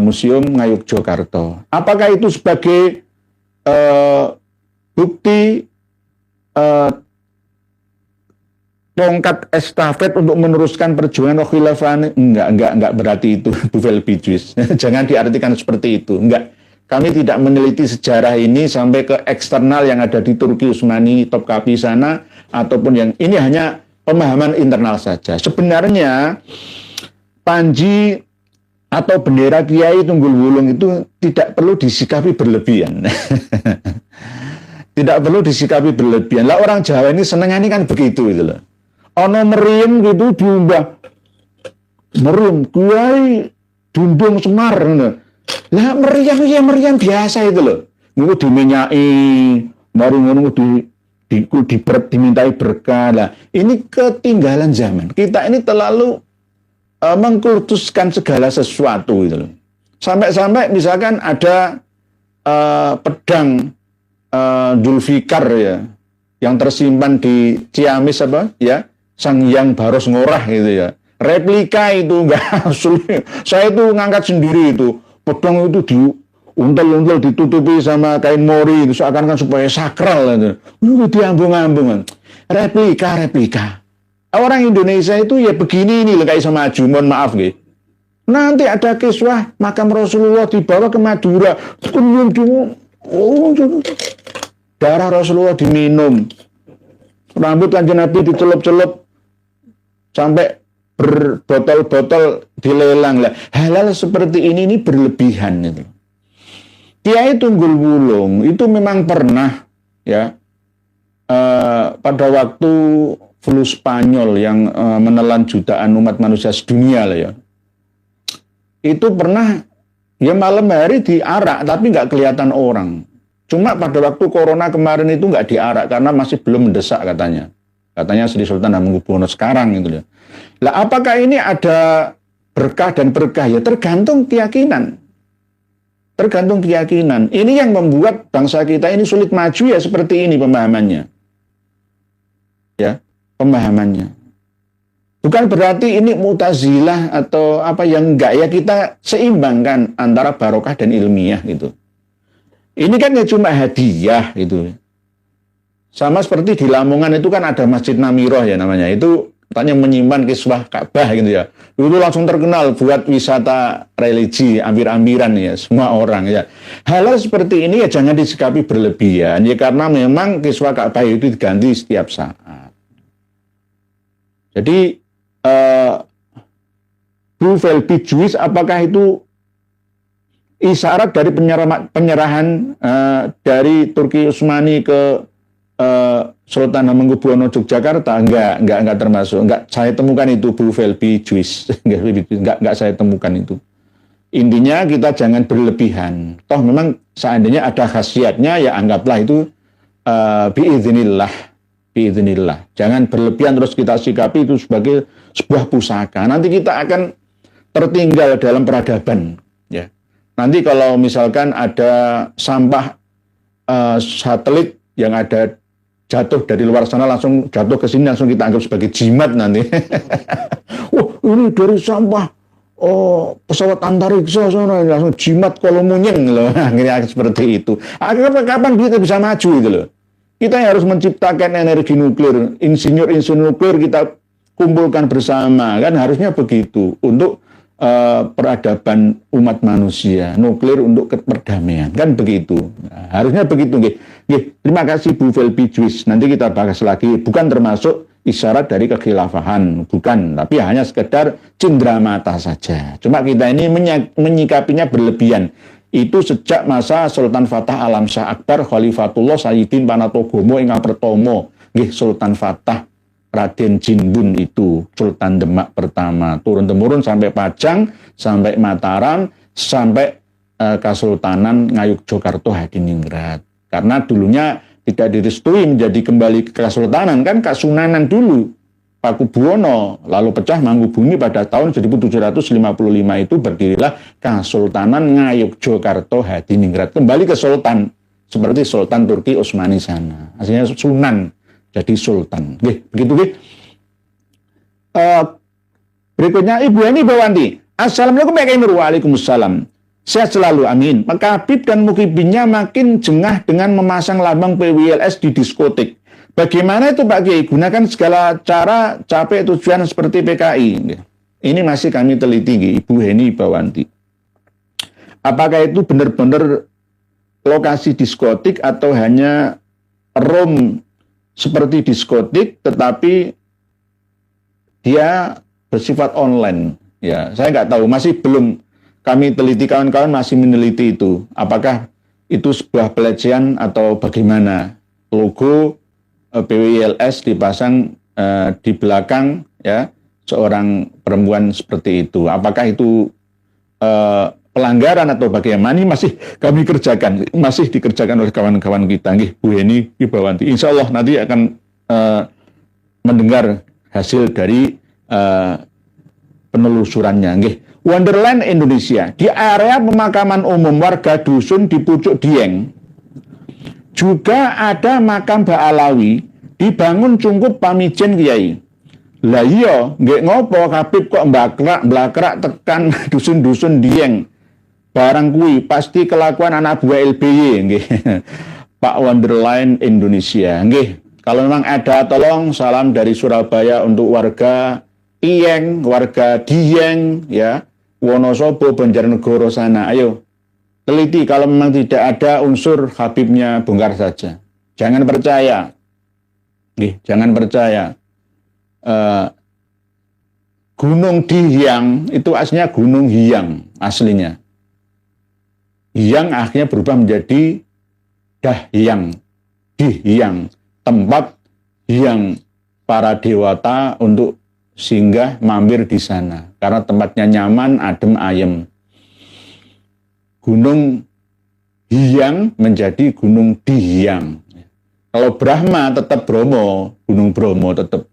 Museum Ngayogyakarta. Apakah itu sebagai bukti tongkat estafet untuk meneruskan perjuangan kekhilafan? Enggak berarti itu, Bu Felbijus. Jangan diartikan seperti itu. Enggak. Kami tidak meneliti sejarah ini sampai ke eksternal yang ada di Turki Utsmani, Topkapi sana, ataupun yang ini hanya pemahaman internal saja. Sebenarnya Panji atau bendera Kiai Tunggul Wulung itu tidak perlu disikapi berlebihan. Tidak perlu disikapi berlebihan. Lah orang Jawa ini senengnya kan begitu gitu loh. Ono meriam gitu diubah. Meriam Kiai Dundung Semar. Lah meriam biasa itu loh. Ngono diminyai, baru ngono dimintai berkah. Lah ini ketinggalan zaman. Kita ini terlalu mengkultuskan segala sesuatu gitu loh. Sampai-sampai misalkan ada pedang Zulfikar, ya, yang tersimpan di Ciamis apa ya, Sang Hyang Baros Ngorah gitu ya, replika itu enggak asli. Saya itu ngangkat sendiri itu pedang itu diuntel-untel ditutupi sama kain mori itu seakan-akan supaya sakral itu. Diambung-ambung. Replika. Orang Indonesia itu ya begini ini loh, kayak sama maju, mohon maaf gitu. Nanti ada kiswah makam Rasulullah dibawa ke Madura. Darah Rasulullah diminum. Rambut Kanjeng Nabi dicelup-celup sampai berbotol-botol dilelang lah. Hal-hal seperti ini berlebihan itu. Kiai Tunggul Wulung itu memang pernah, ya, pada waktu flu Spanyol yang menelan jutaan umat manusia sedunia lah ya. Itu pernah ya malam hari diarak tapi nggak kelihatan orang. Cuma pada waktu corona kemarin itu nggak diarak karena masih belum mendesak katanya. Katanya Sri Sultan Hamengkubuwono sekarang gitu ya. Lah apakah ini ada berkah dan berkah? Ya tergantung keyakinan. tergantung keyakinan. Ini yang membuat bangsa kita ini sulit maju ya seperti ini pemahamannya. Ya, pemahamannya. Bukan berarti ini Mu'tazilah atau apa yang enggak, ya kita seimbangkan antara barokah dan ilmiah gitu. Ini kan ya cuma hadiah gitu. Sama seperti di Lamongan itu kan ada Masjid Namiroh ya namanya. Itu katanya menyimpan kiswah Ka'bah gitu ya. Dulu langsung terkenal buat wisata religi, ambil-ambilan ya, semua orang ya. Hal seperti ini ya jangan disikapi berlebihan ya, karena memang kiswah Ka'bah itu diganti setiap saat. Jadi Bu Velpi Juice, apakah itu isyarat dari penyerahan dari Turki Utsmani ke Sultan Hamengkubuwono Yogyakarta? Enggak termasuk. Enggak saya temukan itu Bu Velpi Juice. enggak saya temukan itu. Intinya kita jangan berlebihan. Toh memang seandainya ada khasiatnya ya anggaplah itu biiznillah. Jangan berlebihan terus kita sikapi itu sebagai sebuah pusaka. Nanti kita akan tertinggal dalam peradaban ya. Nanti kalau misalkan ada sampah satelit yang ada jatuh dari luar sana langsung jatuh ke sini, langsung kita anggap sebagai jimat nanti. Ini dari sampah pesawat antariksa sana, langsung jimat kolomunyeng loh. Akhirnya seperti itu. Akhirnya kapan kita bisa maju itu loh. Kita harus menciptakan energi nuklir, insinyur-insinyur nuklir kita kumpulkan bersama, kan harusnya begitu untuk peradaban umat manusia, nuklir untuk perdamaian, kan begitu. Nah, harusnya begitu. Terima kasih Bu Velpi Juice. Nanti kita bahas lagi. Bukan termasuk isyarat dari kekhilafahan, bukan, tapi hanya sekedar cendramata saja. Cuma kita ini menyikapinya berlebihan. Itu sejak masa Sultan Fatah Alam Shah Akbar Khalifatullah Sayyidin Panatogomo ingkang pertama, nggih Sultan Fatah Raden Jinbun itu Sultan Demak pertama, turun-temurun sampai Pajang, sampai Mataram, sampai Kesultanan Ngayogyakarta Hadiningrat. Karena dulunya tidak direstui menjadi kembali ke Kesultanan, kan Kasunanan dulu Pakubuwono, lalu pecah Mangkubumi pada tahun 1755 itu berdirilah Kesultanan Ngayogyakarta Hadiningrat, kembali ke Sultan seperti Sultan Turki Utsmani sana. Aslinya Sunan jadi Sultan. Begitu. Berikutnya Ibu Eni Bawanti. Assalamualaikum warahmatullahi wabarakatuh. Waalaikumsalam. Sehat selalu, amin. Maka Habib dan Mukibinnya makin jengah dengan memasang lambang PWLS di diskotik. Bagaimana itu Pak Kiai? Gunakan segala cara capai tujuan seperti PKI. Ini masih kami teliti, Ibu Eni Bawanti. Apakah itu benar-benar lokasi diskotik atau hanya room seperti diskotik, tetapi dia bersifat online. Ya, saya nggak tahu, masih belum kami teliti, kawan-kawan masih meneliti itu. Apakah itu sebuah pelecehan atau bagaimana? Logo PWLS dipasang di belakang ya seorang perempuan seperti itu. Apakah itu pelanggaran atau bagaimana? Ini masih kami kerjakan, masih dikerjakan oleh kawan-kawan kita, Bu Heni Ibawanti. Insya Allah nanti akan mendengar hasil dari penelusurannya. Wonderland Indonesia, di area pemakaman umum warga dusun di Pucuk Dieng juga ada makam Mbak Alawi, dibangun cungkup pamijen Kiai. Lah iya, nggih ngopo Habib kok blakrak tekan dusun-dusun Dieng. Barang kuwi pasti kelakuan anak buah LBY nggih. Pak Wonderland Indonesia. Nggih, kalau memang ada tolong salam dari Surabaya untuk warga Iyeng, warga Dieng ya, Wonosobo, Banjarnegara sana. Ayo teliti, kalau memang tidak ada unsur Habibnya bongkar saja. Jangan percaya. Nggih, jangan percaya. Gunung Dihyang itu aslinya Gunung Hyang aslinya. Hyang akhirnya berubah menjadi Dahyang, Dihyang, tempat hyang para dewata untuk singgah mampir di sana karena tempatnya nyaman, adem, ayem. Gunung Hyang menjadi Gunung Dihyang. Kalau Brahma tetap Bromo, Gunung Bromo tetap.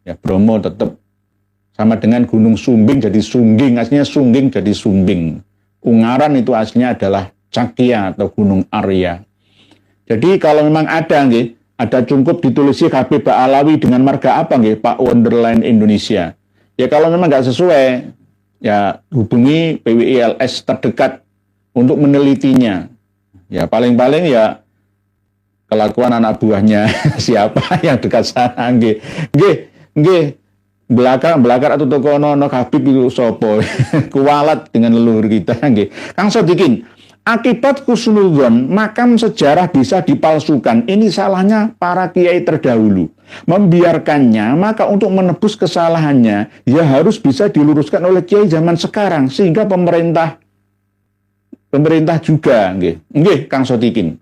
Ya, Bromo tetap. Sama dengan Gunung Sumbing jadi Sungging, aslinya Sungging jadi Sumbing. Ungaran itu aslinya adalah Cakia atau Gunung Arya. Jadi kalau memang ada nggih, ada cukup ditulisnya Habib Ba'alawi dengan marga apa nggih, Pak Wonderland Indonesia. Ya kalau memang nggak sesuai, ya hubungi PWILS terdekat untuk menelitinya. Ya paling-paling ya kelakuan anak buahnya siapa yang dekat sana nggih. Nggih. Belakar atau tokono Habib itu sopo kualat dengan leluhur kita nggih. Kang Sodikin, akibat husnudzon makam sejarah bisa dipalsukan. Ini salahnya para kiai terdahulu. Membiarkannya, maka untuk menebus kesalahannya ya harus bisa diluruskan oleh kiai zaman sekarang sehingga pemerintah juga nggih Kang Sodikin.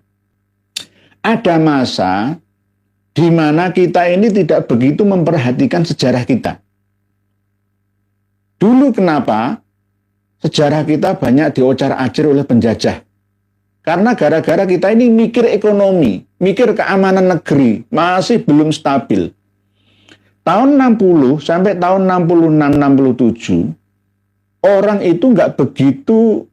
Ada masa di mana kita ini tidak begitu memperhatikan sejarah kita. Dulu kenapa sejarah kita banyak diocar-acir oleh penjajah? Karena gara-gara kita ini mikir ekonomi, mikir keamanan negeri, masih belum stabil. Tahun 60 sampai tahun 66-67, orang itu nggak begitu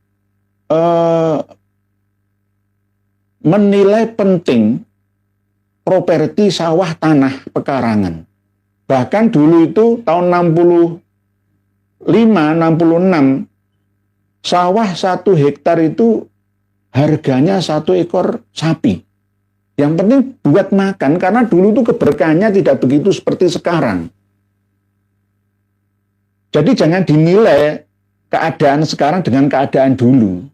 menilai penting properti sawah tanah pekarangan. Bahkan dulu itu tahun 65-66 sawah 1 hektar itu harganya 1 ekor sapi. Yang penting buat makan karena dulu itu keberkahannya tidak begitu seperti sekarang. Jadi jangan dinilai keadaan sekarang dengan keadaan dulu.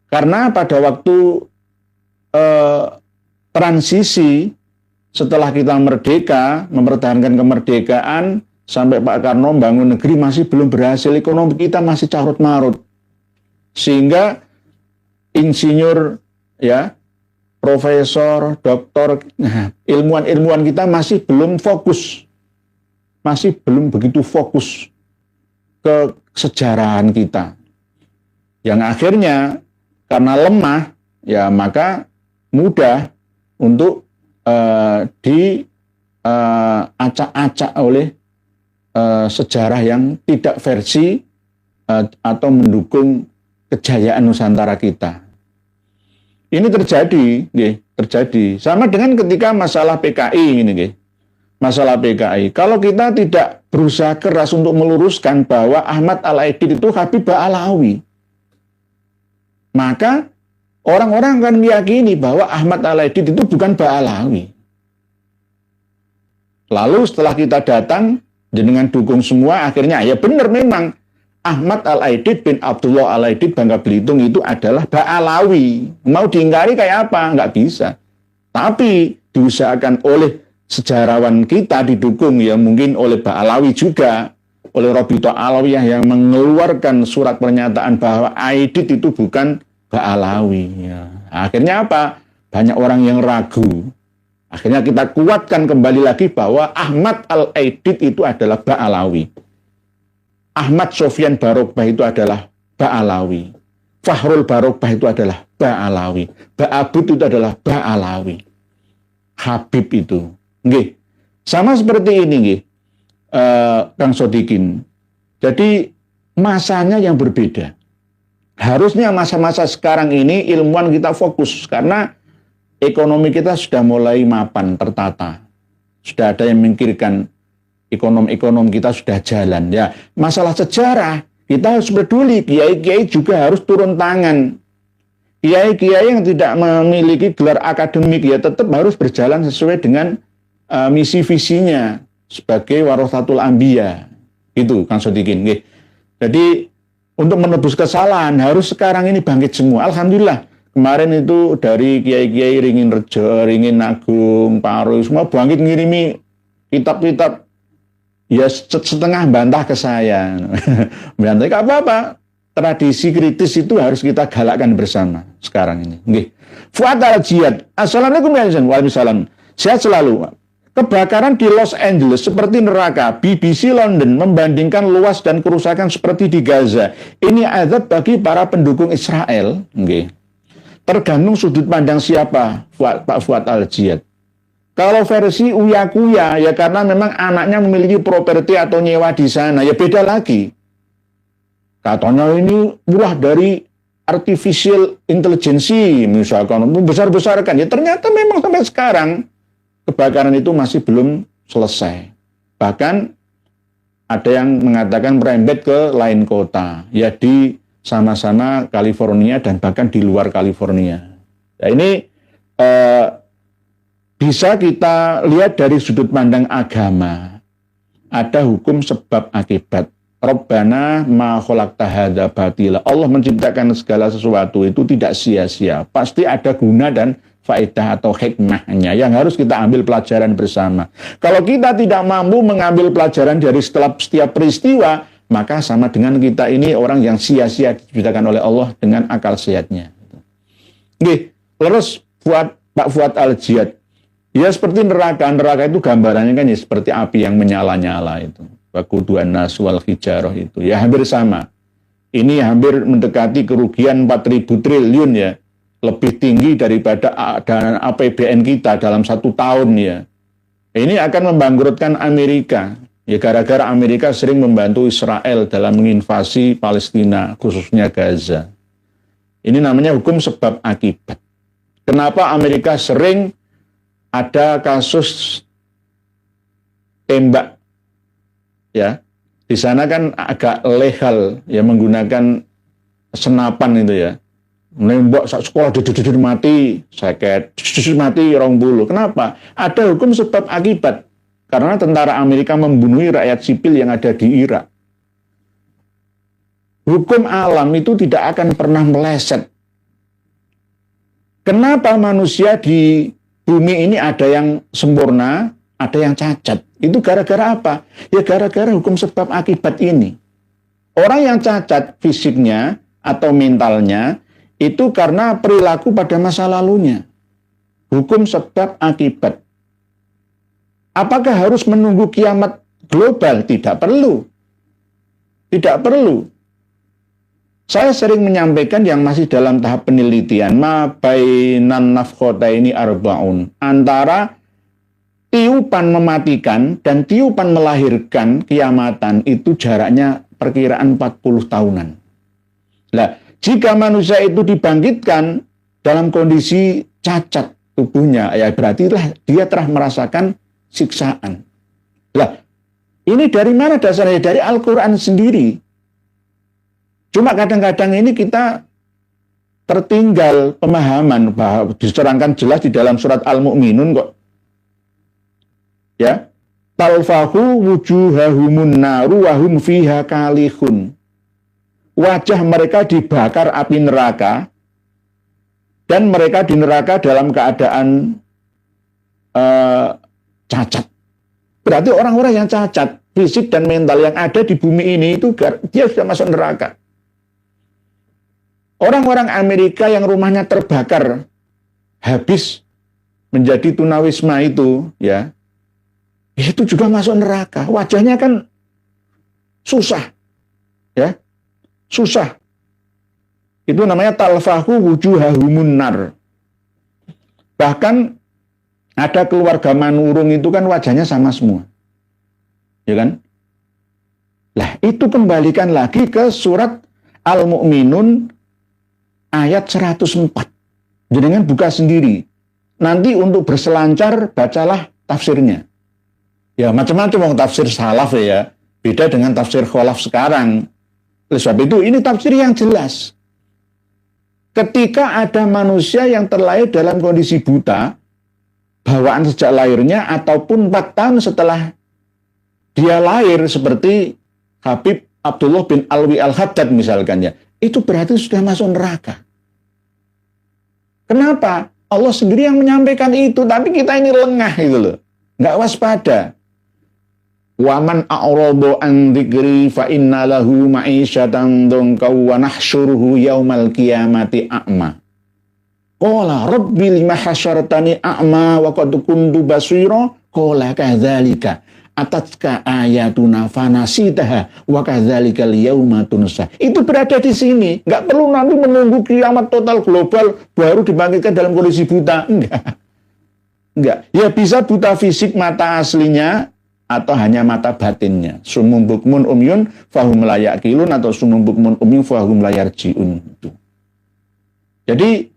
Karena pada waktu transisi setelah kita merdeka, mempertahankan kemerdekaan sampai Pak Karno bangun negeri masih belum berhasil, ekonomi kita masih carut-marut. Sehingga insinyur ya, profesor, doktor, ilmuwan-ilmuwan kita masih belum fokus. Masih belum begitu fokus ke kesejarahan kita. Yang akhirnya karena lemah ya maka mudah untuk diacak-acak oleh sejarah yang tidak versi atau mendukung kejayaan Nusantara kita. Ini terjadi sama dengan ketika masalah PKI ini, masalah PKI. Kalau kita tidak berusaha keras untuk meluruskan bahwa Ahmad Al-Aidid itu Habib Ba'alawi, maka orang-orang akan meyakini bahwa Ahmad Al-Aidid itu bukan Ba'alawi. Lalu setelah kita datang, dengan dukung semua, akhirnya ya benar memang Ahmad Al-Aidid bin Abdullah Al-Aidid Bangka Belitung itu adalah Ba'alawi. Mau diingkari kayak apa? Nggak bisa. Tapi diusahakan oleh sejarawan kita didukung ya mungkin oleh Ba'alawi juga, oleh Robito Alawiyah yang mengeluarkan surat pernyataan bahwa Aidid itu bukan Ba'alawi. Ya. Akhirnya apa? Banyak orang yang ragu. Akhirnya kita kuatkan kembali lagi bahwa Ahmad Al-Aidid itu adalah Ba'alawi. Ahmad Sofyan Barokbah itu adalah Ba'alawi. Fahrul Barokbah itu adalah Ba'alawi. Ba'abud itu adalah Ba'alawi. Habib itu. Nggih. Sama seperti ini nggih. Kang Sodikin. Jadi masanya yang berbeda. Harusnya masa-masa sekarang ini ilmuwan kita fokus karena ekonomi kita sudah mulai mapan, tertata. Sudah ada yang memikirkan ekonomi kita sudah jalan. Ya, masalah sejarah kita harus peduli. Kiai-kiai juga harus turun tangan. Kiai-kiai yang tidak memiliki gelar akademik ya tetap harus berjalan sesuai dengan misi visinya sebagai warasatul anbiya. Itu Kang Sodikin. Jadi untuk menebus kesalahan harus sekarang ini bangkit semua. Alhamdulillah kemarin itu dari kiai-kiai Ringin Rejo, Ringin Agung, Paru semua bangkit ngirimi kitab-kitab ya setengah bantah ke saya. Bantah gak apa-apa. Tradisi kritis itu harus kita galakkan bersama sekarang ini. Nggih. Fuad Al-Jiyad. Assalamualaikum warahmatullahi wabarakatuh. Sehat selalu. Kebakaran di Los Angeles seperti neraka. BBC London membandingkan luas dan kerusakan seperti di Gaza. Ini azab bagi para pendukung Israel. Nggih. Tergantung sudut pandang siapa, Pak Fuad Al-Jiyad. Kalau versi uya-kuya, ya karena memang anaknya memiliki properti atau nyewa di sana, ya beda lagi. Katanya ini murah dari artificial intelligence misalkan, membesar-besarkan. Ya ternyata memang sampai sekarang kebakaran itu masih belum selesai. Bahkan ada yang mengatakan merembet ke lain kota, ya di sama-sama California dan bahkan di luar California. Nah, ini bisa kita lihat dari sudut pandang agama. Ada hukum sebab akibat. Rabbana ma khalaqta hadza batila. Allah menciptakan segala sesuatu itu tidak sia-sia. Pasti ada guna dan faedah atau hikmahnya yang harus kita ambil pelajaran bersama. Kalau kita tidak mampu mengambil pelajaran dari setiap peristiwa, maka sama dengan kita ini orang yang sia-sia diciptakan oleh Allah dengan akal sehatnya. Oke, terus Pak Fuad Al-Jiyad. Ya seperti neraka. Neraka itu gambarannya kan ya seperti api yang menyala-nyala itu. Waquduhan nas wal hijarah itu. Ya hampir sama. Ini hampir mendekati kerugian 4.000 triliun ya. Lebih tinggi daripada dana APBN kita dalam 1 tahun ya. Ini akan membangkrutkan Amerika. Ya gara-gara Amerika sering membantu Israel dalam menginvasi Palestina, khususnya Gaza. Ini namanya hukum sebab akibat. Kenapa Amerika sering ada kasus tembak? Ya, di sana kan agak legal ya menggunakan senapan itu ya. Nembak sekolah mati, seket mati 20. Kenapa? Ada hukum sebab akibat. Karena tentara Amerika membunuh rakyat sipil yang ada di Irak. Hukum alam itu tidak akan pernah meleset. Kenapa manusia di bumi ini ada yang sempurna, ada yang cacat? Itu gara-gara apa? Ya gara-gara hukum sebab akibat ini. Orang yang cacat fisiknya atau mentalnya itu karena perilaku pada masa lalunya. Hukum sebab akibat. Apakah harus menunggu kiamat global? Tidak perlu. Tidak perlu. Saya sering menyampaikan yang masih dalam tahap penelitian. Ma bainan nafkhataini arba'un. Antara tiupan mematikan dan tiupan melahirkan kiamatan itu jaraknya perkiraan 40 tahunan. Nah, jika manusia itu dibangkitkan dalam kondisi cacat tubuhnya, ya berarti dia telah merasakan siksaan. Nah, ini dari mana dasarnya? Dari Al-Quran sendiri. Cuma kadang-kadang ini kita tertinggal pemahaman bahwa diterangkan jelas di dalam surat Al-Mu'minun kok. Ya, talfahu wujuhahumun naru wahum fiha kalihun. Wajah mereka dibakar api neraka dan mereka di neraka dalam keadaan cacat. Berarti orang-orang yang cacat fisik dan mental yang ada di bumi ini itu dia sudah masuk neraka. Orang-orang Amerika yang rumahnya terbakar habis menjadi tunawisma itu ya. Itu juga masuk neraka. Wajahnya kan susah. Ya. Susah. Itu namanya talfahu wujuhahumun nar. Bahkan ada keluarga manurung itu kan wajahnya sama semua. Ya kan? Lah, itu kembalikan lagi ke surat Al-Mu'minun ayat 104. Jangan buka sendiri. Nanti untuk berselancar bacalah tafsirnya. Ya macam-macam tafsir salaf ya. Beda dengan tafsir khalaf sekarang. Oleh sebab itu ini tafsir yang jelas. Ketika ada manusia yang terlahir dalam kondisi buta, bawaan sejak lahirnya ataupun 4 tahun setelah dia lahir seperti Habib Abdullah bin Alwi Al-Haddad misalkan ya, itu berarti sudah masuk neraka. Kenapa? Allah sendiri yang menyampaikan itu, tapi kita ini lengah gitu loh. Nggak waspada. Waman a'radu an dzikri fa inna lahu ma'isyatan dhanka wa nahsyuruhu yaumal qiyamati a'ma. Qala rabbi lima hasyartani a'ma wa qad kuntu basira qala kadzalika atatka ayatuna fanasitaha wa kadzalikal yauma tunsa. Itu berada di sini, enggak perlu nanti menunggu kiamat total global baru dibangkitkan dalam kondisi buta. Enggak. Ya bisa buta fisik mata aslinya atau hanya mata batinnya. Sumum bukmun umyun fahum la yaqilun atau sumum bukmun umyun fahum la yarjiun. Jadi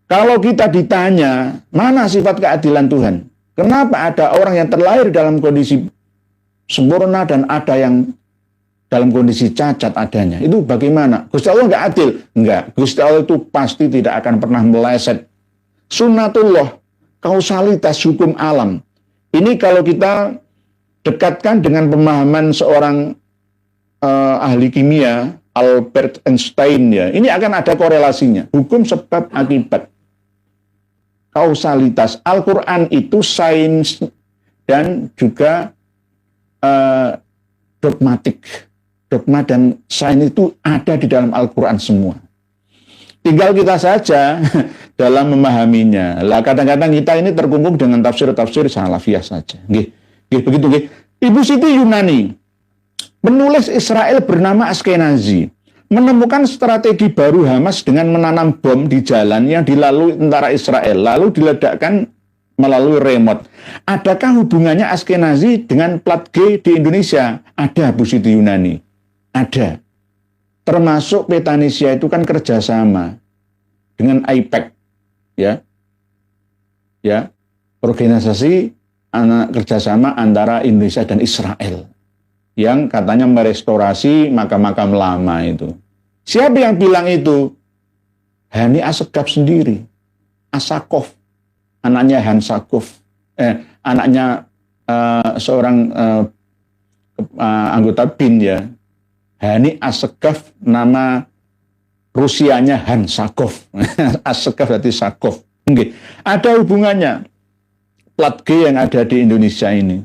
kalau kita ditanya mana sifat keadilan Tuhan, kenapa ada orang yang terlahir dalam kondisi sempurna dan ada yang dalam kondisi cacat adanya, itu bagaimana? Gusti Allah nggak adil? Enggak. Gusti Allah itu pasti tidak akan pernah meleset. Sunnatullah, kausalitas hukum alam. Ini kalau kita dekatkan dengan pemahaman seorang ahli kimia, Albert Einstein, ya, ini akan ada korelasinya. Hukum sebab akibat. Kausalitas. Al-Quran itu sains dan juga dogmatik. Dogma dan sains itu ada di dalam Al-Quran semua. Tinggal kita saja dalam memahaminya. Lah kadang-kadang kita ini terkungkung dengan tafsir-tafsir salafiyah saja. Begitu. Ibu Siti Yunani, penulis Israel bernama Askenazi, menemukan strategi baru Hamas dengan menanam bom di jalan yang dilalui tentara Israel, lalu diledakkan melalui remote. Adakah hubungannya Askenazi dengan plat G di Indonesia? Ada, Bu Siti Yunani. Ada. Termasuk Petanesia itu kan kerjasama dengan IPEC, ya, organisasi kerjasama antara Indonesia dan Israel, yang katanya merestorasi makam-makam lama itu. Siapa yang bilang itu? Hani Assegaf sendiri, Asakov, anaknya Han Sakov, anaknya seorang anggota BIN, ya. Hani Assegaf, nama Rusianya Han Sakov. Assegaf berarti Sakov. Okay. Ada hubungannya plat G yang ada di Indonesia ini.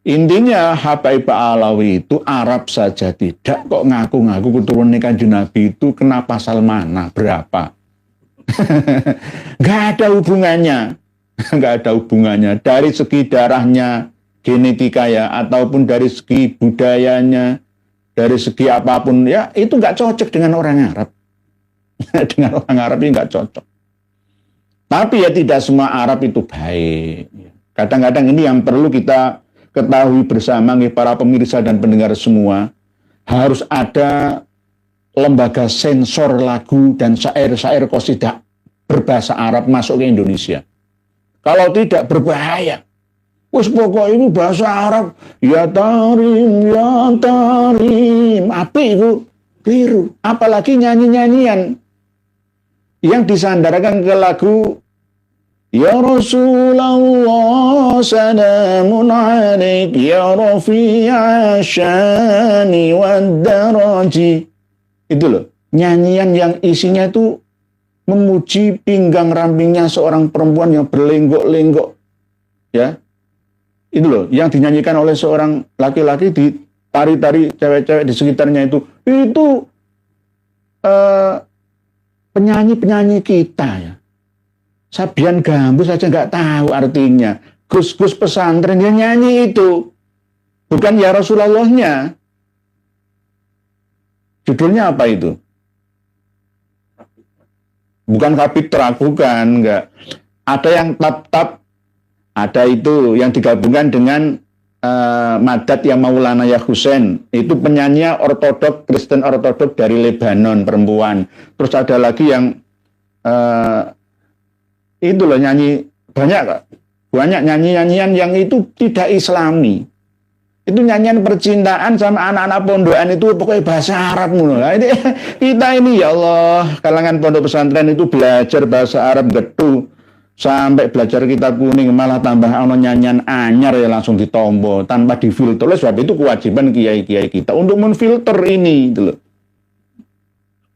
Intinya Habaib Alawi itu Arab saja tidak kok ngaku-ngaku keturunan Kanjeng Nabi itu kena pasal mana, berapa. Nggak ada hubungannya. Nggak ada hubungannya. Dari segi darahnya, genetika ya, ataupun dari segi budayanya, dari segi apapun, ya itu nggak cocok dengan orang Arab. Dengan orang Arab ini nggak cocok. Tapi ya tidak semua Arab itu baik. Kadang-kadang ini yang perlu kita ketahui bersama, para pemirsa dan pendengar semua, harus ada lembaga sensor lagu dan syair-syair qasidah berbahasa Arab masuk ke Indonesia. Kalau tidak, berbahaya. Wes pokok ini bahasa Arab, ya tarim, api itu keliru. Apalagi nyanyi-nyanyian yang disandarkan ke lagu Ya Rasulullah salamun alaik ya rafi'a syani wad daraji. Itu loh, nyanyian yang isinya itu memuji pinggang rampingnya seorang perempuan yang berlenggok-lenggok, ya. Itu loh, yang dinyanyikan oleh seorang laki-laki di tari-tari cewek-cewek di sekitarnya itu penyanyi-penyanyi kita, ya. Sabian Gambus saja nggak tahu artinya. Gus-gus pesantren yang nyanyi itu, bukan ya Rasulullahnya. Judulnya apa itu? Bukan Kapitra, bukan, enggak. Ada yang tap-tap, ada itu yang digabungkan dengan Madat yang Maulana Ya Husain. Itu penyanyi ortodok, Kristen ortodok dari Lebanon, perempuan. Terus ada lagi yang itu loh, nyanyi banyak nyanyian yang itu tidak Islami. Itu nyanyian percintaan sama anak-anak pondokan itu pokoknya bahasa Arab mulu. Nah, ini kita ini ya Allah, kalangan pondok pesantren itu belajar bahasa Arab getu sampai belajar kitab kuning malah tambah ono nyanyian anyar ya langsung ditombo tanpa difilter. Oleh sebab itu kewajiban kiai-kiai kita untuk menfilter ini gitu loh.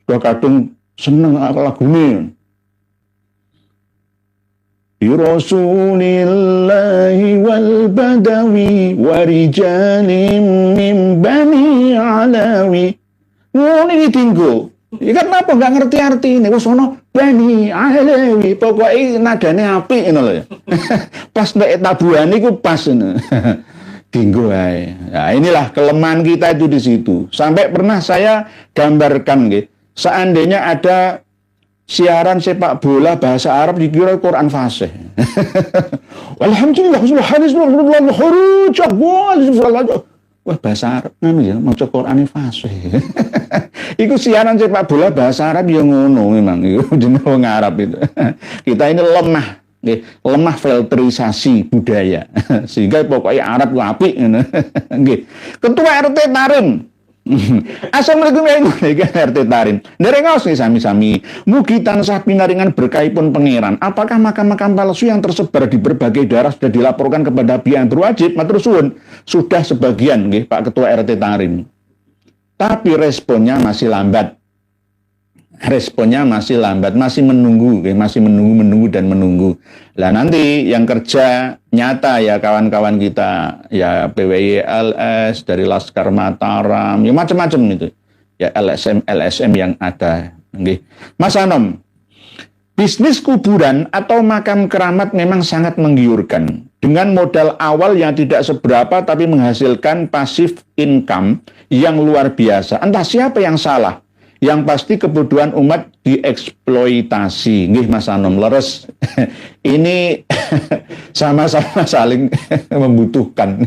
Gua kadung seneng lagunya. Bi Rasulillahi wal badawi wa rijalim min bani alawi. Ngono iki tinggo. Iki kenapa nggak ngerti artine? Wis ono bani alawi, pokoke nadane apik ngono lho. Pas nek tabuhan iku pas ngono. Tinggo ae. Nah, inilah kelemahan kita itu di situ. Sampai pernah saya gambarkan nggih, seandainya ada siaran sepak bola bahasa Arab dikira Quran fasih. Alhamdulillah, Wah bahasa Arab ngono ya, maca Qur'ane fasih. Iku siaran sepak bola bahasa Arab ya ngono memang iku jenenge wong Arab itu. Kita ini lemah, nggih, lemah filterisasi budaya. Sehingga pokoknya Arab ku apik ngono. Nggih. Ketua RT Tarim. Assalamualaikum warahmatullahi RT Tarim. Nderengos nih sami-sami. Mugi tansah pinaringan berkahipun pangeran. Apakah makam-makam palsu yang tersebar di berbagai daerah sudah dilaporkan kepada pihak yang berwajib? Matur suwun. Sudah sebagian nggih Pak Ketua RT Tarim. Tapi responnya masih lambat. Responnya masih lambat, masih menunggu, masih menunggu dan menunggu. Lah nanti yang kerja nyata ya kawan-kawan kita, ya PWI LS dari Laskar Mataram, ya macam-macam itu, ya LSM yang ada. Mas Anom, bisnis kuburan atau makam keramat memang sangat menggiurkan. Dengan modal awal yang tidak seberapa tapi menghasilkan pasif income yang luar biasa. Entah siapa yang salah. Yang pasti kebodohan umat dieksploitasi. Nggih Mas Anom, leres. Ini sama-sama saling membutuhkan.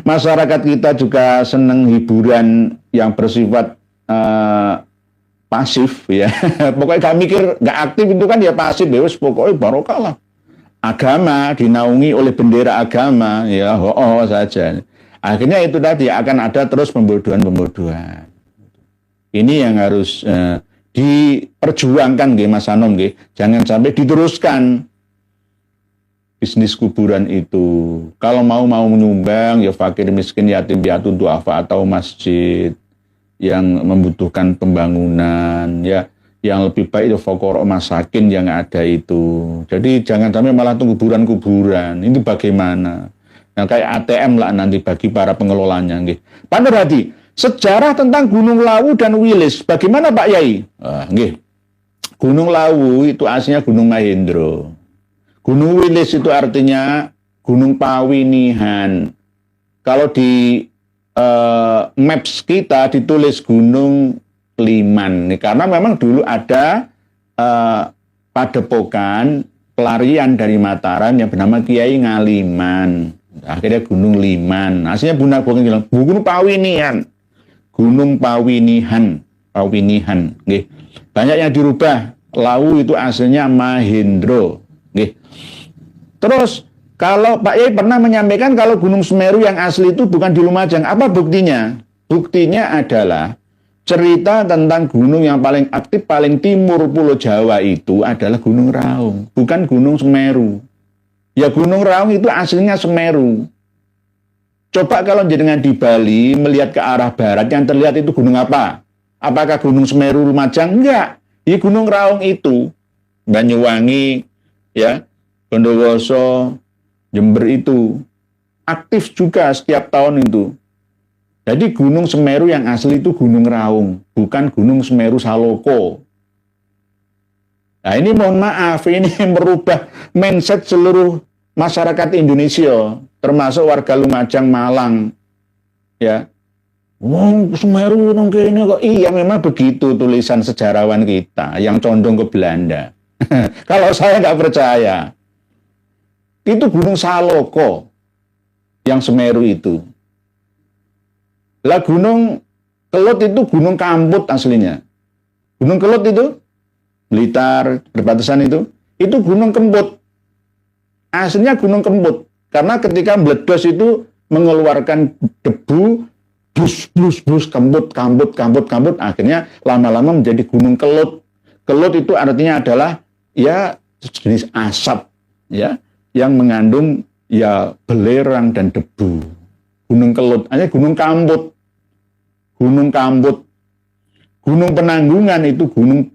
Masyarakat kita juga senang hiburan yang bersifat pasif ya. Pokoknya gak mikir, gak aktif itu kan ya pasif. Ya pokoknya barokah lah. Agama dinaungi oleh bendera agama ya saja. Akhirnya itu tadi akan ada terus pembodohan-pembodohan. Ini yang harus diperjuangkan nggih Mas Anom nggih. Jangan sampai diteruskan bisnis kuburan itu. Kalau mau menyumbang ya fakir miskin yatim piatu duafa atau masjid yang membutuhkan pembangunan ya. Yang lebih baik itu faqara masakin yang ada itu. Jadi jangan sampai malah tunggu kuburan-kuburan. Ini bagaimana? Nah, kayak ATM lah nanti bagi para pengelolanya nggih. Pak Nur Hadi, sejarah tentang Gunung Lawu dan Wilis, bagaimana Pak Yai? Nggih. Gunung Lawu itu aslinya Gunung Mahendra. Gunung Wilis itu artinya Gunung Pawinihan. Kalau di maps kita ditulis Gunung Liman. Karena memang dulu ada padepokan pelarian dari Mataram yang bernama Kiai Ngaliman. Akhirnya Gunung Liman. Aslinya Gunung Pawinihan. Gunung Pawinihan. Nggih. Banyak yang dirubah. Lawu itu aslinya Mahendra. Nggih. Terus kalau Pak Yai pernah menyampaikan kalau Gunung Semeru yang asli itu bukan di Lumajang. Apa buktinya? Buktinya adalah cerita tentang gunung yang paling aktif paling timur Pulau Jawa itu adalah Gunung Raung, bukan Gunung Semeru. Ya Gunung Raung itu aslinya Semeru. Coba kalau jenengan di Bali melihat ke arah barat yang terlihat itu gunung apa? Apakah Gunung Semeru Lumajang? Enggak. Di Gunung Raung itu Banyuwangi, ya, Bondowoso, Jember itu aktif juga setiap tahun itu. Jadi Gunung Semeru yang asli itu Gunung Raung, bukan Gunung Semeru Saloko. Nah ini mohon maaf, ini merubah mindset seluruh masyarakat Indonesia, termasuk warga Lumajang, Malang. Ya, wong Semeru nang kene kok. Iya memang begitu tulisan sejarawan kita yang condong ke Belanda. Kalau saya nggak percaya, itu Gunung Saloko yang Semeru itu. Lah Gunung Kelut itu Gunung Kambut aslinya. Gunung Kelut itu Blitar, perbatasan itu Gunung Kemput. Aslinya Gunung Kemput. Karena ketika meledos itu mengeluarkan debu, bus, kambut. Akhirnya lama-lama menjadi Gunung Kelut. Kelut itu artinya adalah ya jenis asap ya yang mengandung ya belerang dan debu. Gunung Kelut, hanya Gunung Kambut. Gunung Kambut. Gunung Penanggungan itu Gunung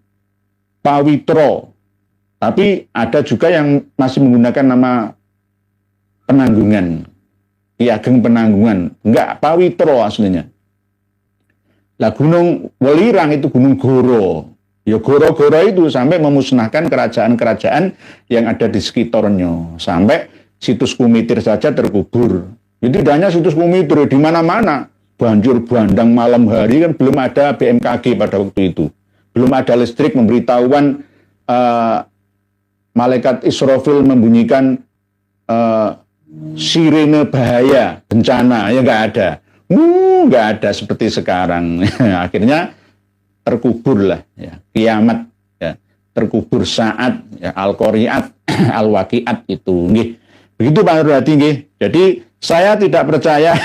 Pawitro. Tapi ada juga yang masih menggunakan nama Penanggungan. Ki Ageng Penanggungan. Enggak, Pawitro aslinya. Lah Gunung Welirang itu Gunung Goro. Ya Goro-Goro itu sampai memusnahkan kerajaan-kerajaan yang ada di sekitarnya. Sampai situs Kumitir saja terkubur. Itu tidak hanya situs Kumitir, di mana-mana. Banjir bandang malam hari kan belum ada BMKG pada waktu itu. Belum ada listrik, memberitahuan malaikat Israfil membunyikan sirene bahaya, bencana, ya nggak ada. Nggak ada seperti sekarang. Akhirnya terkubur lah, ya, kiamat, ya, terkubur saat ya, al-qari'at, al-waqi'at itu. Nggih. Begitu Pak Nurhadi, nggih. Jadi saya tidak percaya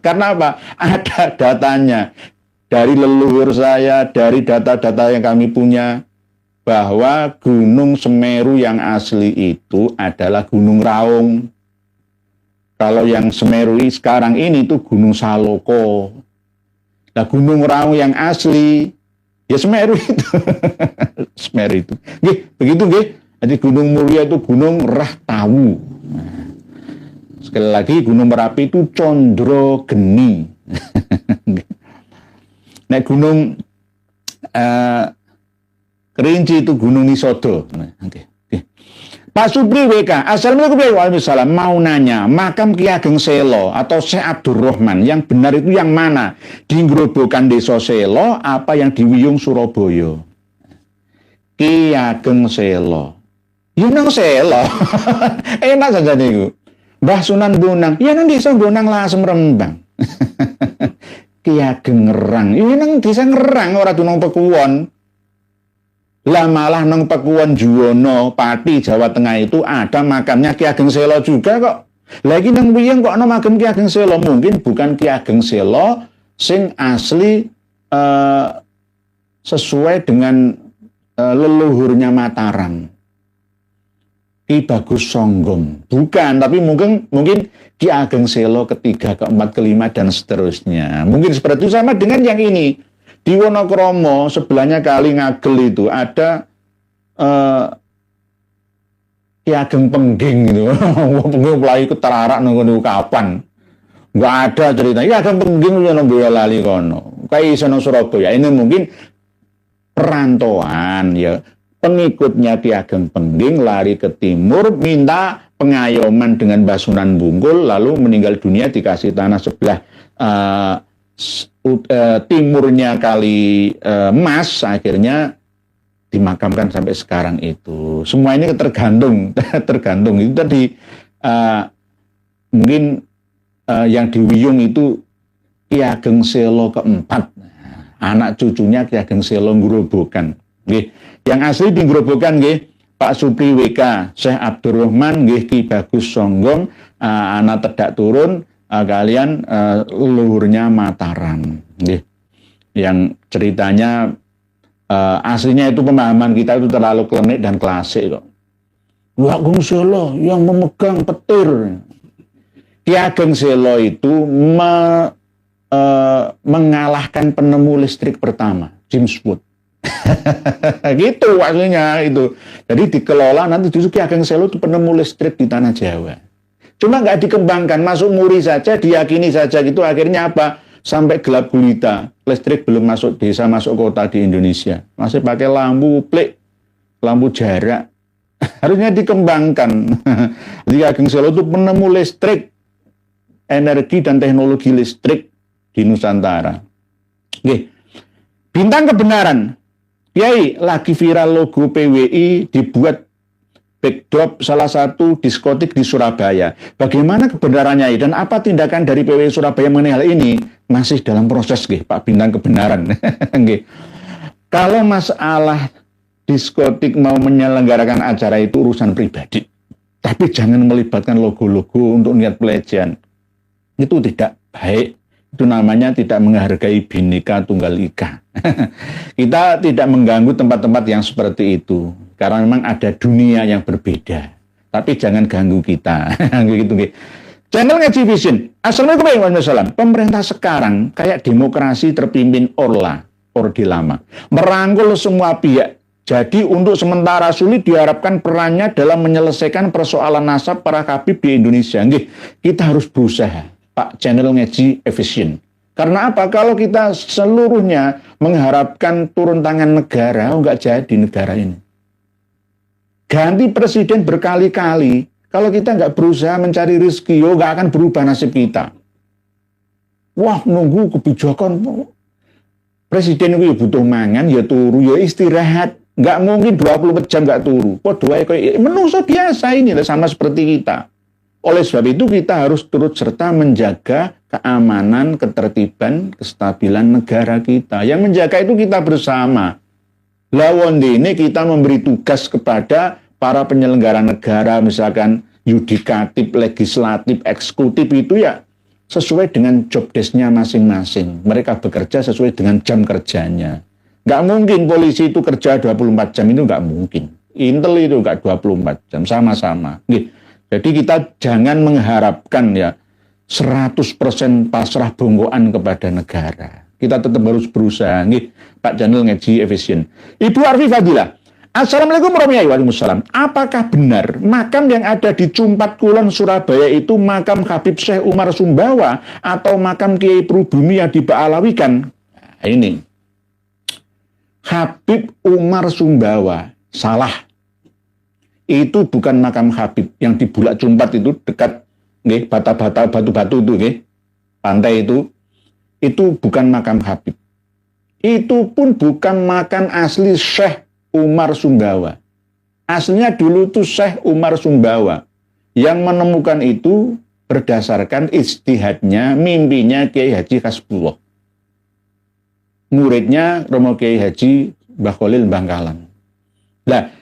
karena apa? Ada datanya dari leluhur saya, dari data-data yang kami punya, bahwa Gunung Semeru yang asli itu adalah Gunung Raung. Kalau yang Semeru sekarang ini itu Gunung Saloko. Nah, Gunung Raung yang asli ya Semeru itu. Semeru itu. Nggih, begitu nggih. Jadi Gunung Muria itu Gunung Rahtawu. Nah, sekali lagi Gunung Merapi itu Condrogeni. Nah, Gunung Kerinci itu Gunung Nisodo. Nah, okay. Pak Supri WK, Assalamualaikum warahmatullahi wabarakatuh. Mau nanya, makam Ki Ageng Selo atau Syekh Abdurrahman yang benar itu yang mana? Di Grobogan Desa Selo apa yang di Wiyung Surabaya? Ki Ageng Selo. Ya nang Selo. Enak saja niku. Mbah Sunan Bonang, ya nang desa Bonang Lasem Rembang. Ki Ageng Ngerang, ya nang desa Ngerang ora dunung Pekuwon. Lah malah nang Pekuwon Juwono, Pati, Jawa Tengah itu ada makamnya Ki Ageng Selo juga kok. Lagi nang Wiyeng kok ana makam Ki Ageng Selo, mungkin bukan Ki Ageng Selo sing asli sesuai dengan leluhurnya Mataram. Ki Bagus Songgom, bukan, tapi mungkin Ki Ageng Selo ketiga, keempat, kelima dan seterusnya. Mungkin seperti itu. Sama dengan yang ini. Di Wonokromo sebelahnya Kali Ngagel itu ada Ki Ageng Pengging gitu. Pengging mulai keterarak nunggu kapan. Nggak ada cerita. Ki Ageng Pengging yang nunggu lali kono. Kayak isono Surabaya. Ini mungkin perantauan ya. Pengikutnya Ki Ageng Pengging lari ke timur, minta pengayoman dengan Mbah Sunan Bungkul, lalu meninggal dunia dikasih tanah sebelah timurnya Kali Mas, akhirnya dimakamkan sampai sekarang itu. Semua ini tergantung itu tadi mungkin yang di Wiyung itu Ki Ageng Selo keempat, anak cucunya Ki Ageng Selo Grobogan. Nggih, yang asli di Grobogan nggih Pak Supri WK, Syekh Abdurrahman nggih Ki Bagus Songgom, anak tedak turun kalian leluhurnya Mataram, yang ceritanya aslinya itu pemahaman kita itu terlalu klinik dan klasik kok. Ki Ageng Selo yang memegang petir. Ki Ageng Selo itu mengalahkan penemu listrik pertama, James Watt. Gitu aslinya itu. Jadi dikelola nanti justru Ki Ageng Selo itu penemu listrik di tanah Jawa. Cuma nggak dikembangkan, masuk muri saja, diyakini saja gitu. Akhirnya apa? Sampai gelap gulita. Listrik belum masuk desa, masuk kota di Indonesia. Masih pakai lampu plik, lampu jarak. Harusnya dikembangkan. Jadi Ageng Selo itu penemu listrik, energi dan teknologi listrik di Nusantara. Oke. Bintang kebenaran. Kiai, lagi viral logo PWI dibuat backdrop salah satu diskotik di Surabaya. Bagaimana kebenarannya dan apa tindakan dari PWI Surabaya mengenai hal ini? Masih dalam proses, Pak Bintang kebenaran. Kalau masalah diskotik mau menyelenggarakan acara itu urusan pribadi. Tapi jangan melibatkan logo-logo untuk niat pelecehan. Itu tidak baik. Itu namanya tidak menghargai Bhinneka Tunggal Ika. Kita tidak mengganggu tempat-tempat yang seperti itu. Karena memang ada dunia yang berbeda. Tapi jangan ganggu kita. Gitu. Channel Ngaji Vision. Assalamualaikum warahmatullahi wabarakatuh. Pemerintah sekarang kayak demokrasi terpimpin Orde Lama. Merangkul semua pihak. Jadi untuk sementara sulit diharapkan perannya dalam menyelesaikan persoalan nasab para kabib di Indonesia. Kita harus berusaha. Pak Channel Ngaji Vision. Karena apa? Kalau kita seluruhnya mengharapkan turun tangan negara, nggak jadi negara ini. Ganti presiden berkali-kali, kalau kita nggak berusaha mencari rezeki, nggak akan berubah nasib kita. Wah, nunggu kebijakan. Presiden itu ya butuh mangan, ya turu, ya istirahat. Nggak mungkin 24 jam nggak turu. Menungso biasa ini, sama seperti kita. Oleh sebab itu kita harus turut serta menjaga keamanan, ketertiban, kestabilan negara kita. Yang menjaga itu kita bersama. Lawon ini kita memberi tugas kepada para penyelenggara negara, misalkan yudikatif, legislatif, eksekutif itu ya sesuai dengan job desk-nya masing-masing. Mereka bekerja sesuai dengan jam kerjanya. Nggak mungkin polisi itu kerja 24 jam, itu nggak mungkin. Intel itu nggak 24 jam, sama-sama. Jadi kita jangan mengharapkan ya 100% pasrah bongkoan kepada negara. Kita tetap harus berusaha. Pak Janul ngaji efisien. Ibu Arfi Fadilah. Assalamualaikum warahmatullahi wabarakatuh. Apakah benar makam yang ada di Cumpat Kulon Surabaya itu makam Habib Syekh Umar Sumbawa atau makam Kiai Prubumi yang dibaalawikan? Nah, ini. Habib Umar Sumbawa. Salah. Itu bukan makam Habib yang di Bulak Cumpat itu dekat bata-bata batu-batu itu pantai itu bukan makam Habib. Itu pun bukan makam asli Syekh Umar Sumbawa. Aslinya dulu itu Syekh Umar Sumbawa yang menemukan itu berdasarkan ijtihadnya, mimpinya Kiai Haji Hasbullah. Muridnya Romo Kiai Haji Mbah Khalil Bangkalan. Nah,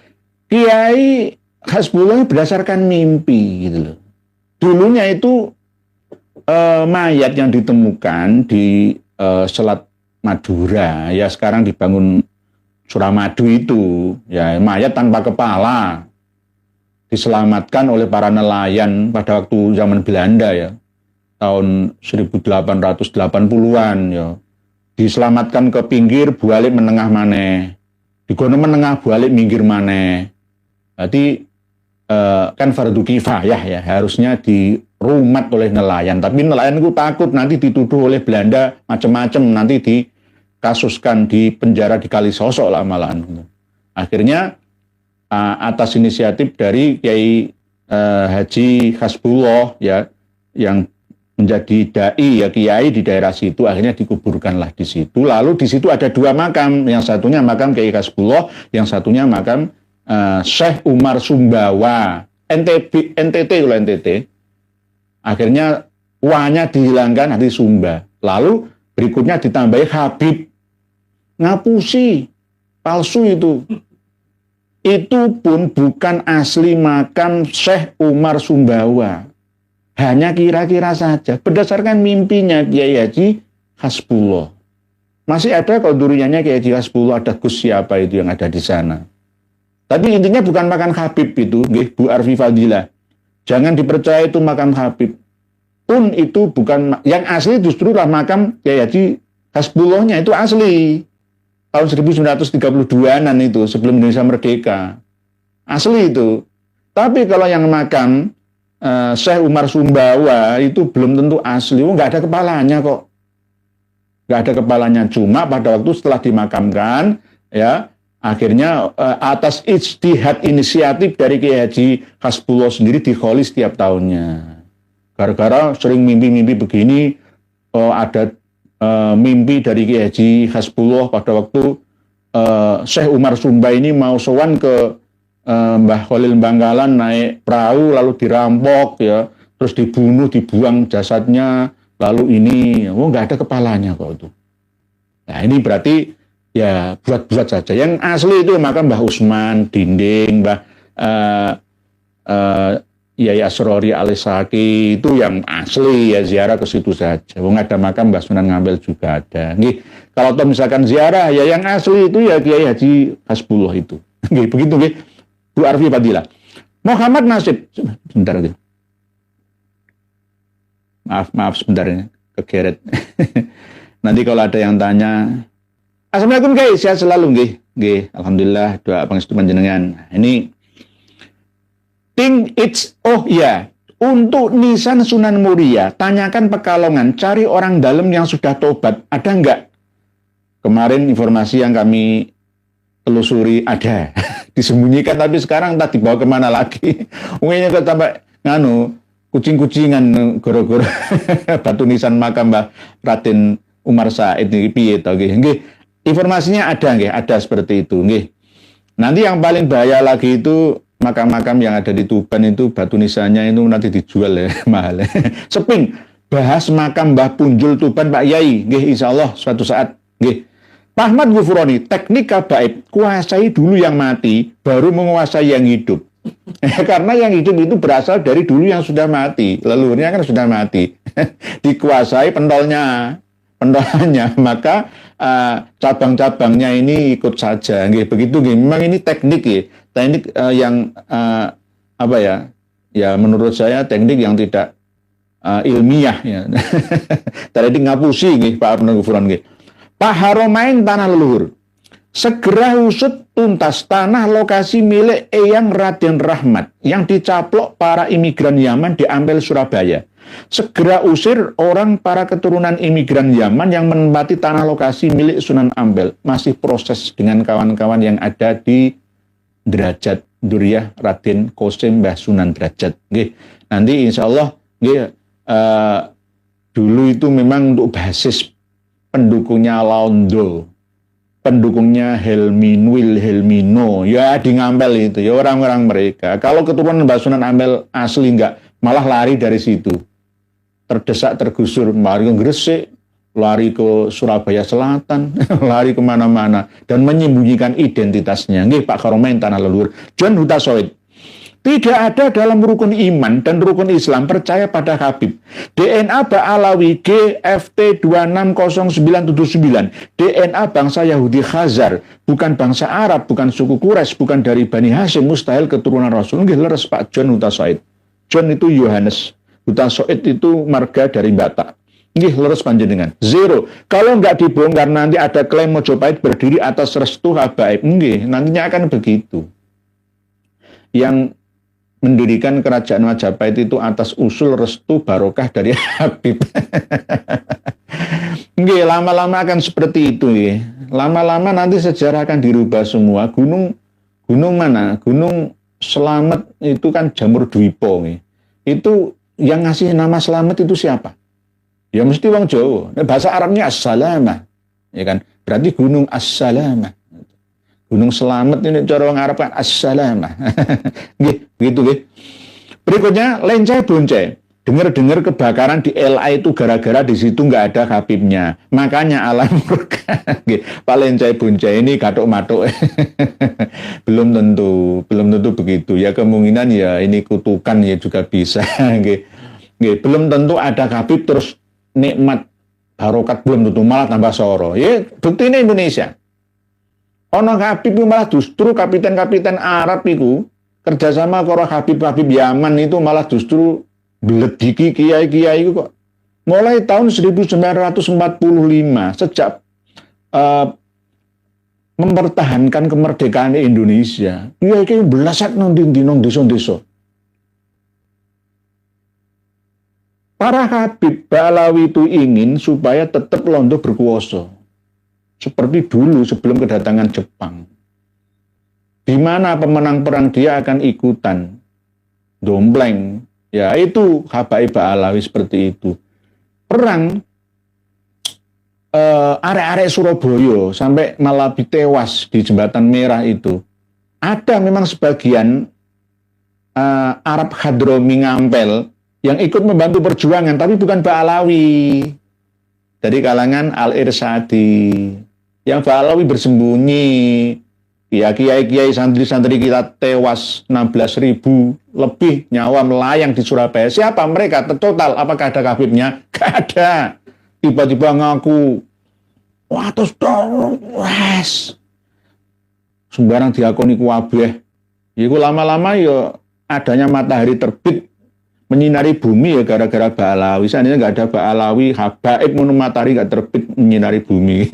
Kiai Hasbullah berdasarkan mimpi gitu loh. Dulunya itu mayat yang ditemukan di Selat Madura, ya sekarang dibangun Suramadu itu, ya mayat tanpa kepala, diselamatkan oleh para nelayan pada waktu zaman Belanda ya, tahun 1880-an ya, diselamatkan ke pinggir, balik menengah maneh, digono menengah balik minggir maneh. Jadi kan fardu kifayah ya, harusnya dirumat oleh nelayan, tapi nelayan itu takut nanti dituduh oleh Belanda macam-macam, nanti dikasuskan di penjara di Kalisosok lah malahan. Akhirnya atas inisiatif dari Kiai Haji Hasbullah ya, yang menjadi dai ya, kiai di daerah situ, akhirnya dikuburkanlah di situ. Lalu di situ ada dua makam, yang satunya makam Kiai Hasbullah, yang satunya makam Syekh Umar Sumbawa, NTT kalau NTT. Akhirnya wanya dihilangkan, nanti Sumba. Lalu berikutnya ditambahi Habib. Ngapusi, palsu itu. Itu pun bukan asli makam Syekh Umar Sumbawa. Hanya kira-kira saja, berdasarkan mimpinya Kiai Haji Hasbullah. Masih ada kalau duriannya Kiai Haji Hasbullah, ada Gus siapa itu yang ada di sana. Tapi intinya bukan makam Habib itu, Bu Arfi Fadilah. Jangan dipercaya itu makam Habib. Pun itu bukan, yang asli justru lah makam Kiai Haji Hasbullahnya itu asli. Tahun 1932-an itu, sebelum Indonesia merdeka. Asli itu. Tapi kalau yang makam Syekh Umar Sumbawa itu belum tentu asli. Nggak ada kepalanya kok. Nggak ada kepalanya. Cuma pada waktu setelah dimakamkan, ya, akhirnya atas ijtihad inisiatif dari Kiai Haji Hasbullah sendiri dikholis setiap tahunnya. Gara-gara sering mimpi-mimpi begini, ada mimpi dari Kiai Haji Hasbullah pada waktu Syekh Umar Sumba ini mau sowan ke Mbah Khalil Bangkalan, naik perahu lalu dirampok ya, terus dibunuh, dibuang jasadnya, lalu ini, nggak ada kepalanya kok itu. Nah ini berarti ya buat-buat saja. Yang asli itu makam Mbah Usman, Dinding, Mbah Yai Asrori Alisaki, itu yang asli ya, ziarah ke situ saja. Ada makam Mbah Sunan Ngambil juga ada. Nih, kalau misalkan ziarah ya yang asli itu ya Kiai Haji Hasbullah itu. Nih, begitu nih. Bu Arfi Fadilah. Muhammad Nasib, sebentar lagi. Maaf sebentar ini, kegeret. Nanti kalau ada yang tanya. Assalamualaikum Kiai, sehat selalu nggih. Alhamdulillah, doa pangestu panjenengan. Ini untuk nisan Sunan Muria, tanyakan Pekalongan, cari orang dalam yang sudah tobat, ada enggak? Kemarin informasi yang kami telusuri ada, disembunyikan, tapi sekarang tadi dibawa kemana lagi? Mungkin kok sampai kucing-kucingan goro-goro batu nisan makam Mbah Raden Umar Said ini piye to nggih. Informasinya ada nggih, ada seperti itu nggih. Nanti yang paling bahaya lagi itu makam-makam yang ada di Tuban itu batu nisannya itu nanti dijual ya mahal. Seping bahas makam Mbah Punjul Tuban Pak Yai, nggih insyaallah suatu saat nggih. Pak Ahmad Ghufroni, teknik gaib kuasai dulu yang mati baru menguasai yang hidup. Karena yang hidup itu berasal dari dulu yang sudah mati, leluhurnya kan sudah mati. Dikuasai pentolnya, maka cabang-cabangnya ini ikut saja. Nggih, begitu nggih. Memang ini teknik ya. Teknik yang apa ya? Ya menurut saya teknik yang tidak ilmiah ya. Teknik ngapusi nggih Pak Ahmad Ghufroni nggih. Pak Haromain tanah leluhur. Segera usut tuntas tanah lokasi milik Eyang Raden Rahmat yang dicaplok para imigran Yaman di Ampel Surabaya. Segera usir orang para keturunan imigran Yaman yang menempati tanah lokasi milik Sunan Ampel. Masih proses dengan kawan-kawan yang ada di Derajat Duriah Raden Kosim Mbah Sunan Derajat. Nggih, nanti insya Allah nggih, dulu itu memang untuk basis pendukungnya Laundo, pendukungnya Helmino, ya di Ngampel itu, ya orang-orang mereka. Kalau keturunan Mbah Sunan Ampel asli enggak, malah lari dari situ. Terdesak, tergusur, lari ke Gresik, lari ke Surabaya Selatan, lari kemana-mana, dan menyembunyikan identitasnya. Nggih, Pak Haromain tanah leluhur. John Hutasoid. Tidak ada dalam rukun iman dan rukun Islam percaya pada Habib. DNA Ba'alawi GFT 260979. DNA bangsa Yahudi Khazar. Bukan bangsa Arab, bukan suku Quraisy, bukan dari Bani Hashim, mustahil keturunan Rasul. Nggih leres Pak John Hutasoid. John itu Yohanes. Hutasoid itu marga dari Batak. Nggih leres panjenengan. Zero. Kalau nggak dibongkar nanti ada klaim Mojopahit berdiri atas restu habaib. Nggih, nantinya akan begitu. Yang mendirikan kerajaan Majapahit itu atas usul restu barokah dari Habib. Nggih, lama-lama akan seperti itu ya. Lama-lama nanti sejarah akan dirubah semua. Gunung mana? Gunung Selamet itu kan Jamur Dwipo nggih. Itu yang ngasih nama Selamet itu siapa? Ya mesti wong Jawa. Bahasa Arabnya As-Salamah. Ya kan? Berarti Gunung As-Salamah. Gunung Selamet ini cara orang Arab kan As-Salamah. Nggih, begitu nggih. Berikutnya Lencai Boncai. Dengar-dengar kebakaran di LA itu gara-gara di situ nggak ada Habibnya. Makanya alam murka. Pak Lencai Boncai ini gatuk-matuk. belum tentu begitu. Ya kemungkinan ya ini kutukan ya juga bisa. Nggih, belum tentu ada Habib terus nikmat barokat belum tentu malah tambah soro. Ya bukti ini Indonesia. Ono Habib itu malah justru kapiten-kapiten Arab itu kerjasama karo Habib-Habib Yaman itu malah justru belediki kiai-kiai itu kok. Mulai tahun 1945 sejak mempertahankan kemerdekaan Indonesia, kiai-kiai belasak nang dinding desa-desa. Para Habib Ba'alawi itu ingin supaya tetap Londo berkuasa. Seperti dulu sebelum kedatangan Jepang. Di mana pemenang perang dia akan ikutan. Dompleng. Ya itu Habaib Ba'alawi seperti itu. Perang arek-arek Surabaya sampai Malabi tewas di Jembatan Merah itu. Ada memang sebagian Arab Hadromi Ngampel yang ikut membantu perjuangan, tapi bukan Ba'alawi. Dari kalangan Al-Irsadi. Yang Ba'alawi bersembunyi. Ya kiai-kiai santri-santri kita tewas 16.000 lebih nyawa melayang di Surabaya. Siapa mereka? Total apakah ada Habibnya? Gak ada. Tiba-tiba ngaku wah terus wes sembarang diakoni kuwabeh. Iku lama-lama ya adanya matahari terbit menyinari bumi ya gara-gara Ba'alawi. Seandainya nggak ada Ba'alawi, habaib ngono matahari nggak terbit menyinari bumi.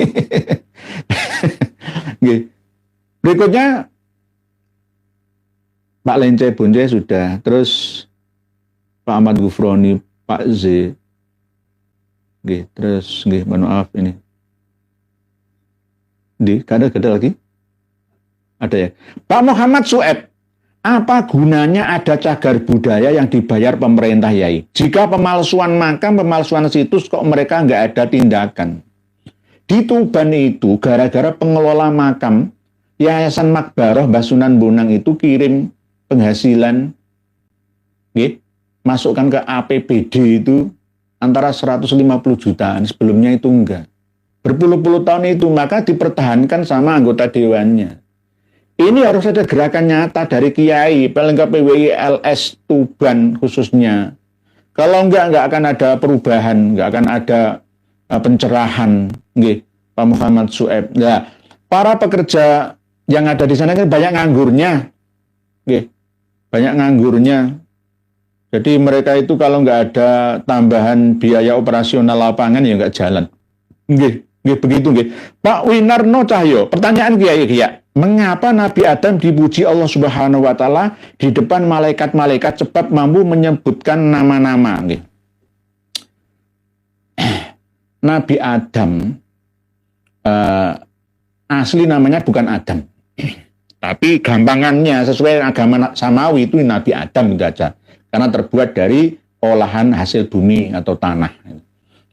Berikutnya Pak Lencai Boncai sudah, terus Pak Ahmad Ghufroni, Pak Z, terus mohon maaf ini, ada lagi, ada ya, Pak Muhammad Sueb. Apa gunanya ada cagar budaya yang dibayar pemerintah Yai? Jika pemalsuan makam, pemalsuan situs kok mereka nggak ada tindakan? Di Tuban itu gara-gara pengelola makam Yayasan Makbaroh Mbah Sunan Bonang itu kirim penghasilan, nggih, masukkan ke APBD itu antara 150 jutaan, sebelumnya itu enggak. Berpuluh-puluh tahun itu, maka dipertahankan sama anggota dewannya. Ini harus ada gerakan nyata dari Kiai, paling nggak PWILS Tuban khususnya. Kalau enggak akan ada perubahan, enggak akan ada pencerahan, nggih, Pak Muhammad Sueb. Nah, para pekerja yang ada di sana kan banyak nganggurnya, nggih, banyak nganggurnya. Jadi mereka itu kalau nggak ada tambahan biaya operasional lapangan ya nggak jalan. Nggih, nggih begitu nggih. Pak Winarno Cahyo, pertanyaan Kiai, mengapa Nabi Adam dipuji Allah Subhanahu wa taala di depan malaikat-malaikat sebab mampu menyebutkan nama-nama, nggih. Nabi Adam asli namanya bukan Adam. Tapi gampangannya sesuai agama Samawi itu Nabi Adam itu aja. Karena terbuat dari olahan hasil bumi atau tanah.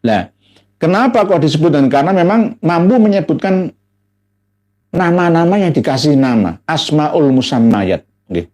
Nah, kenapa kok disebutkan? Karena memang mampu menyebutkan nama-nama yang dikasih nama, asmaul musammayat. Okay.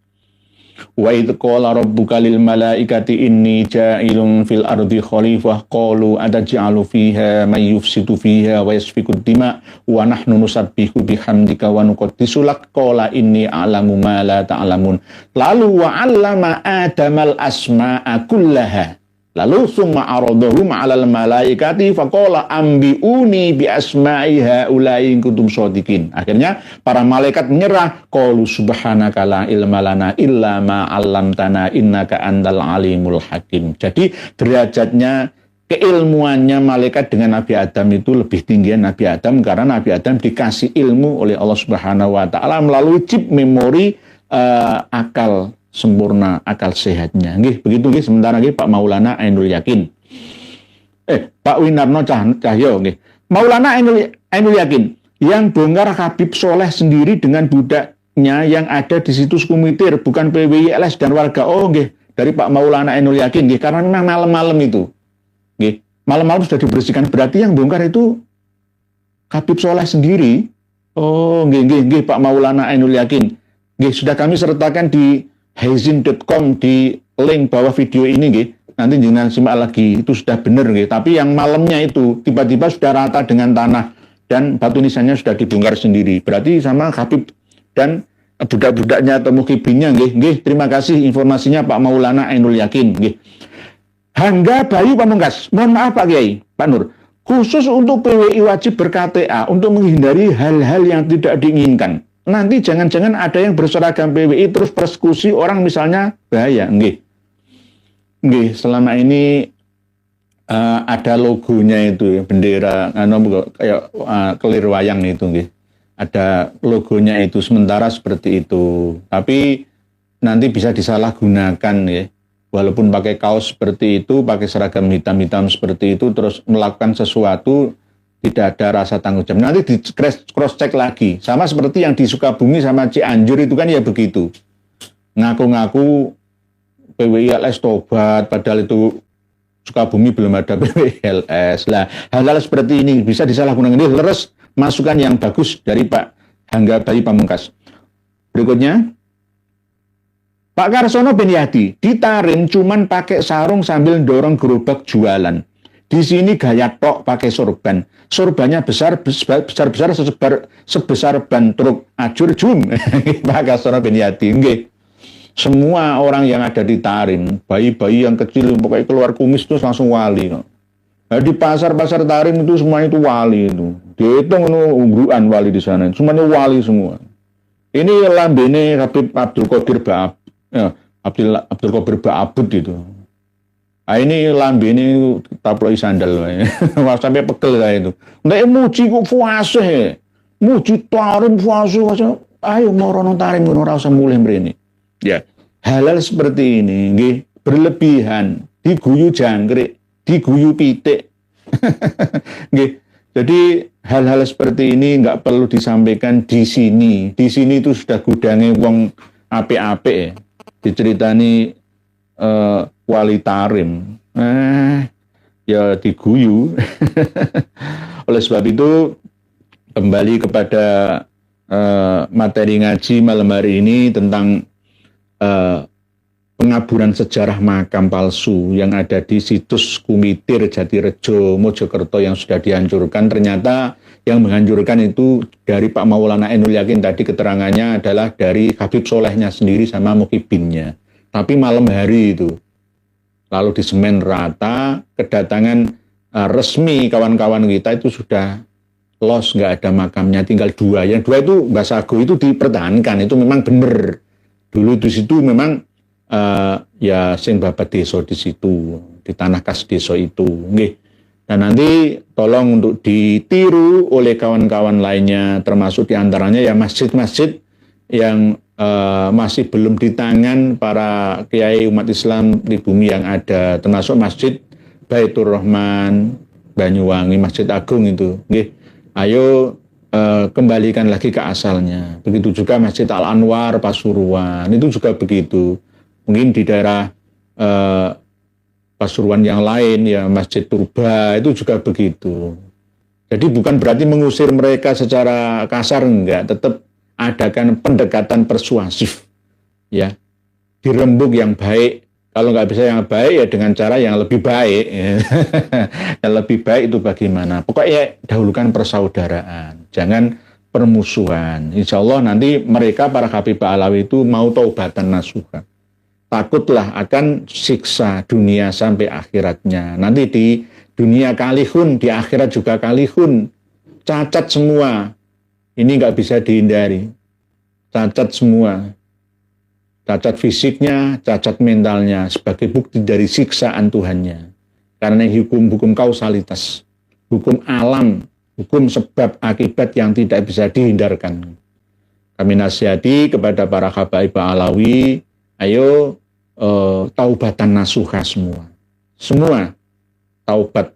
Wa idh qala rabbuka lil malaikati inni ja'ilun fil ardi khalifah qalu ataj'alu fiha may yufsidu fiha wa yasfiku dima wa nahnu nusabbihu bihamdika wa nuqaddisu lak qala inni a'lamu ma la ta'lamun. Lalu wa 'allama adamal asma'a kullaha. Lalu summa aradahum 'alal malaikati faqala ambiuni bi asma'i haula'i in kuntum shadiqin. Akhirnya para malaikat menyerah, qalu subhanaka la ilma lana illa ma 'allamtana innaka antal alimul hakim. Jadi derajatnya, keilmuannya malaikat dengan Nabi Adam itu lebih tinggi Nabi Adam karena Nabi Adam dikasih ilmu oleh Allah Subhanahu wa taala melalui chip memori akal sempurna, akal sehatnya. Nggih, begitu nggih. Sementara nggih Pak Maulana Ainul Yakin. Pak Winarno Cahyo nggih. Maulana Ainul Yakin yang bongkar Habib Soleh sendiri dengan budaknya yang ada di situs Kumitir, bukan PWILS dan warga. Oh nggih, dari Pak Maulana Ainul Yakin nggih, karena memang malam-malam itu. Nggih, malam-malam sudah dibersihkan. Berarti yang bongkar itu Habib Soleh sendiri. Oh nggih Pak Maulana Ainul Yakin. Nggih, sudah kami sertakan di Hezin.com di link bawah video ini nggih. Nanti jangan simak lagi, itu sudah benar nggih. Tapi yang malamnya itu tiba-tiba sudah rata dengan tanah dan batu nisannya sudah dibongkar sendiri. Berarti sama Habib dan budak-budaknya atau mukhibinnya nggih. Nggih, terima kasih informasinya Pak Maulana Ainul Yakin nggih. Hangga Bayu Pamungkas. Mohon maaf Pak Kiai, Pak Nur. Khusus untuk PWI wajib ber-KTA untuk menghindari hal-hal yang tidak diinginkan. Nanti jangan-jangan ada yang berseragam PWI terus persekusi orang misalnya, bahaya. Nggih. Nggih, selama ini ada logonya itu ya, bendera kayak kelir wayang itu nggih. Ada logonya itu sementara seperti itu. Tapi nanti bisa disalahgunakan ya. Walaupun pakai kaos seperti itu, pakai seragam hitam-hitam seperti itu terus melakukan sesuatu, tidak ada rasa tanggung jawab. Nanti di cross check lagi. Sama seperti yang di Sukabumi sama Cianjur itu kan ya begitu. Ngaku-ngaku PWILS tobat, padahal itu Sukabumi belum ada PWILS. Lah, hal-hal seperti ini bisa disalahgunakan. Ini leres masukan yang bagus dari Pak Hangga Bayi Pamungkas. Berikutnya, Pak Karsono Beniadi, di Tarim cuman pakai sarung sambil dorong gerobak jualan. Di sini gaya tok pakai sorban. Sorbannya besar-besar sebesar ban truk. Ajur jum. Pak Karsono Beniadi. Nggih. Semua orang yang ada di Tarim, bayi-bayi yang kecil pokoknya keluar kumis terus langsung wali. Nah, di pasar-pasar Tarim itu semuanya itu wali itu. Dihitung ungguan wali di sana. Semuanya wali semua. Ini lambene Habib Abdul Qadir Ba'ab. Ya, Abdul Qadir Ba'abud itu. Nah, ini lambe ini taploi sandal wah sampai pegel kayak itu. Nek muji kok fasih. Muji Tarim fasih. Ayo morono Tarim ora usah mulih mrene. Ya, hal-hal seperti ini nggih berlebihan, diguyu jangkrik, diguyu pitik. Nggih. Jadi hal-hal seperti ini nggak perlu disampaikan di sini. Di sini itu sudah gudangnya wong apik-apik ya. Diceritani wali Tarim, ya diguyu. Oleh sebab itu kembali kepada materi ngaji malam hari ini tentang eh, pengaburan sejarah makam palsu yang ada di situs Kumitir, Jatirejo, Mojokerto yang sudah dihancurkan. Ternyata yang menghancurkan itu dari Pak Maulana Ainul Yakin tadi keterangannya adalah dari Habib Solehnya sendiri sama Muhibinnya. Tapi malam hari itu. Lalu disemen rata, kedatangan resmi kawan-kawan kita itu sudah los, nggak ada makamnya, tinggal dua. Yang dua itu Mbah Sago itu dipertahankan, itu memang benar. Dulu di situ memang ya sing babat desa di situ, di tanah kas desa itu. Nggih. Dan nanti tolong untuk ditiru oleh kawan-kawan lainnya, termasuk diantaranya ya masjid-masjid yang masih belum di tangan para kiai umat Islam di bumi yang ada, termasuk Masjid Baitur Rahman Banyuwangi, Masjid Agung itu. Nggih. Ayo kembalikan lagi ke asalnya. Begitu juga Masjid Al Anwar Pasuruan, itu juga begitu. Mungkin di daerah Pasuruan yang lain ya Masjid Purba itu juga begitu. Jadi bukan berarti mengusir mereka secara kasar, enggak, tetap adakan pendekatan persuasif, ya, dirembuk yang baik. Kalau nggak bisa yang baik ya dengan cara yang lebih baik. Yang lebih baik itu bagaimana? Pokoknya dahulukan persaudaraan, jangan permusuhan. Insya Allah nanti mereka para Habib Alawi itu mau taubatan nasuha. Takutlah akan siksa dunia sampai akhiratnya. Nanti di dunia kalihun, di akhirat juga kalihun. Cacat semua. Ini nggak bisa dihindari. Cacat semua. Cacat fisiknya, cacat mentalnya sebagai bukti dari siksaan Tuhannya. Karena hukum kausalitas, hukum alam, hukum sebab akibat yang tidak bisa dihindarkan. Kami nasihati kepada para habaib Alawi, ayo taubatan nasuha semua. Semua taubat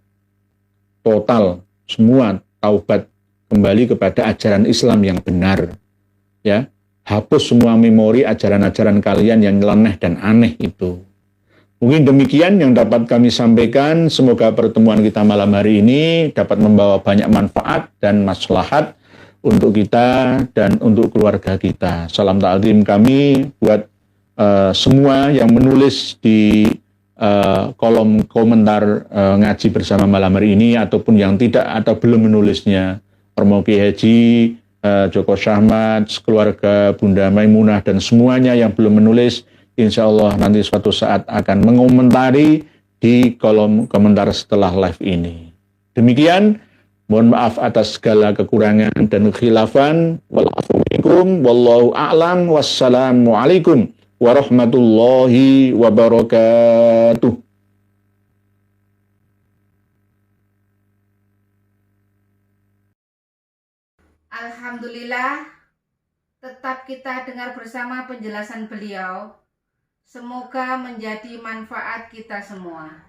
total, semua taubat kembali kepada ajaran Islam yang benar. Ya, hapus semua memori ajaran-ajaran kalian yang nyeleneh dan aneh itu. Mungkin demikian yang dapat kami sampaikan. Semoga pertemuan kita malam hari ini dapat membawa banyak manfaat dan maslahat untuk kita dan untuk keluarga kita. Salam ta'zim kami buat semua yang menulis di kolom komentar ngaji bersama malam hari ini, ataupun yang tidak atau belum menulisnya. Romo Kiai Haji Joko Syahmat, keluarga Bunda Maimunah, dan semuanya yang belum menulis, insya Allah nanti suatu saat akan mengomentari di kolom komentar setelah live ini. Demikian, mohon maaf atas segala kekurangan dan khilafan. Wallahu a'lam. Wassalamualaikum warahmatullahi wabarakatuh. Alhamdulillah, tetap kita dengar bersama penjelasan beliau. Semoga menjadi manfaat kita semua.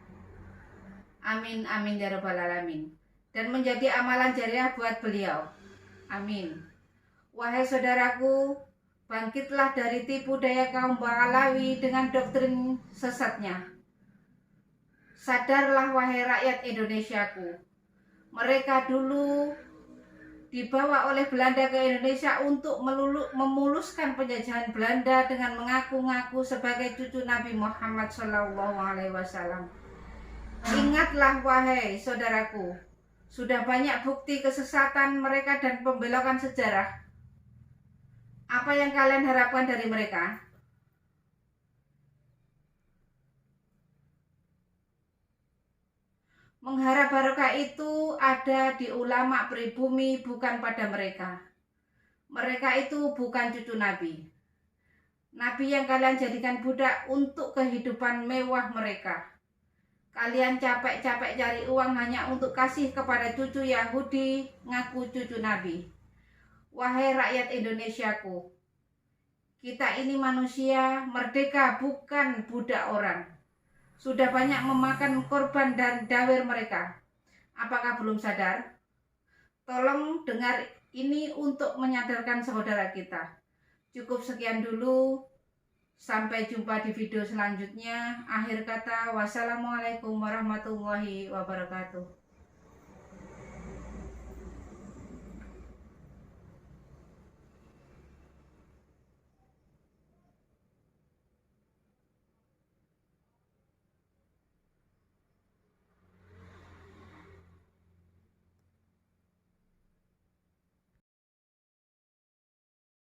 Amin, amin ya rabbal alamin. Dan menjadi amalan jariah buat beliau. Amin. Wahai saudaraku, bangkitlah dari tipu daya kaum Alawi dengan doktrin sesatnya. Sadarlah wahai rakyat Indonesiaku. Mereka dulu dibawa oleh Belanda ke Indonesia untuk memuluskan penjajahan Belanda dengan mengaku-ngaku sebagai cucu Nabi Muhammad SAW. Ingatlah wahai saudaraku, sudah banyak bukti kesesatan mereka dan pembelokan sejarah. Apa yang kalian harapkan dari mereka? Mengharap barokah itu ada di ulama pribumi, bukan pada mereka. Mereka itu bukan cucu Nabi. Nabi yang kalian jadikan budak untuk kehidupan mewah mereka. Kalian capek-capek cari uang hanya untuk kasih kepada cucu Yahudi ngaku cucu Nabi. Wahai rakyat Indonesiaku, kita ini manusia merdeka, bukan budak orang. Sudah banyak memakan korban dan dawir mereka. Apakah belum sadar? Tolong dengar ini untuk menyadarkan saudara kita. Cukup sekian dulu. Sampai jumpa di video selanjutnya. Akhir kata, wassalamualaikum warahmatullahi wabarakatuh.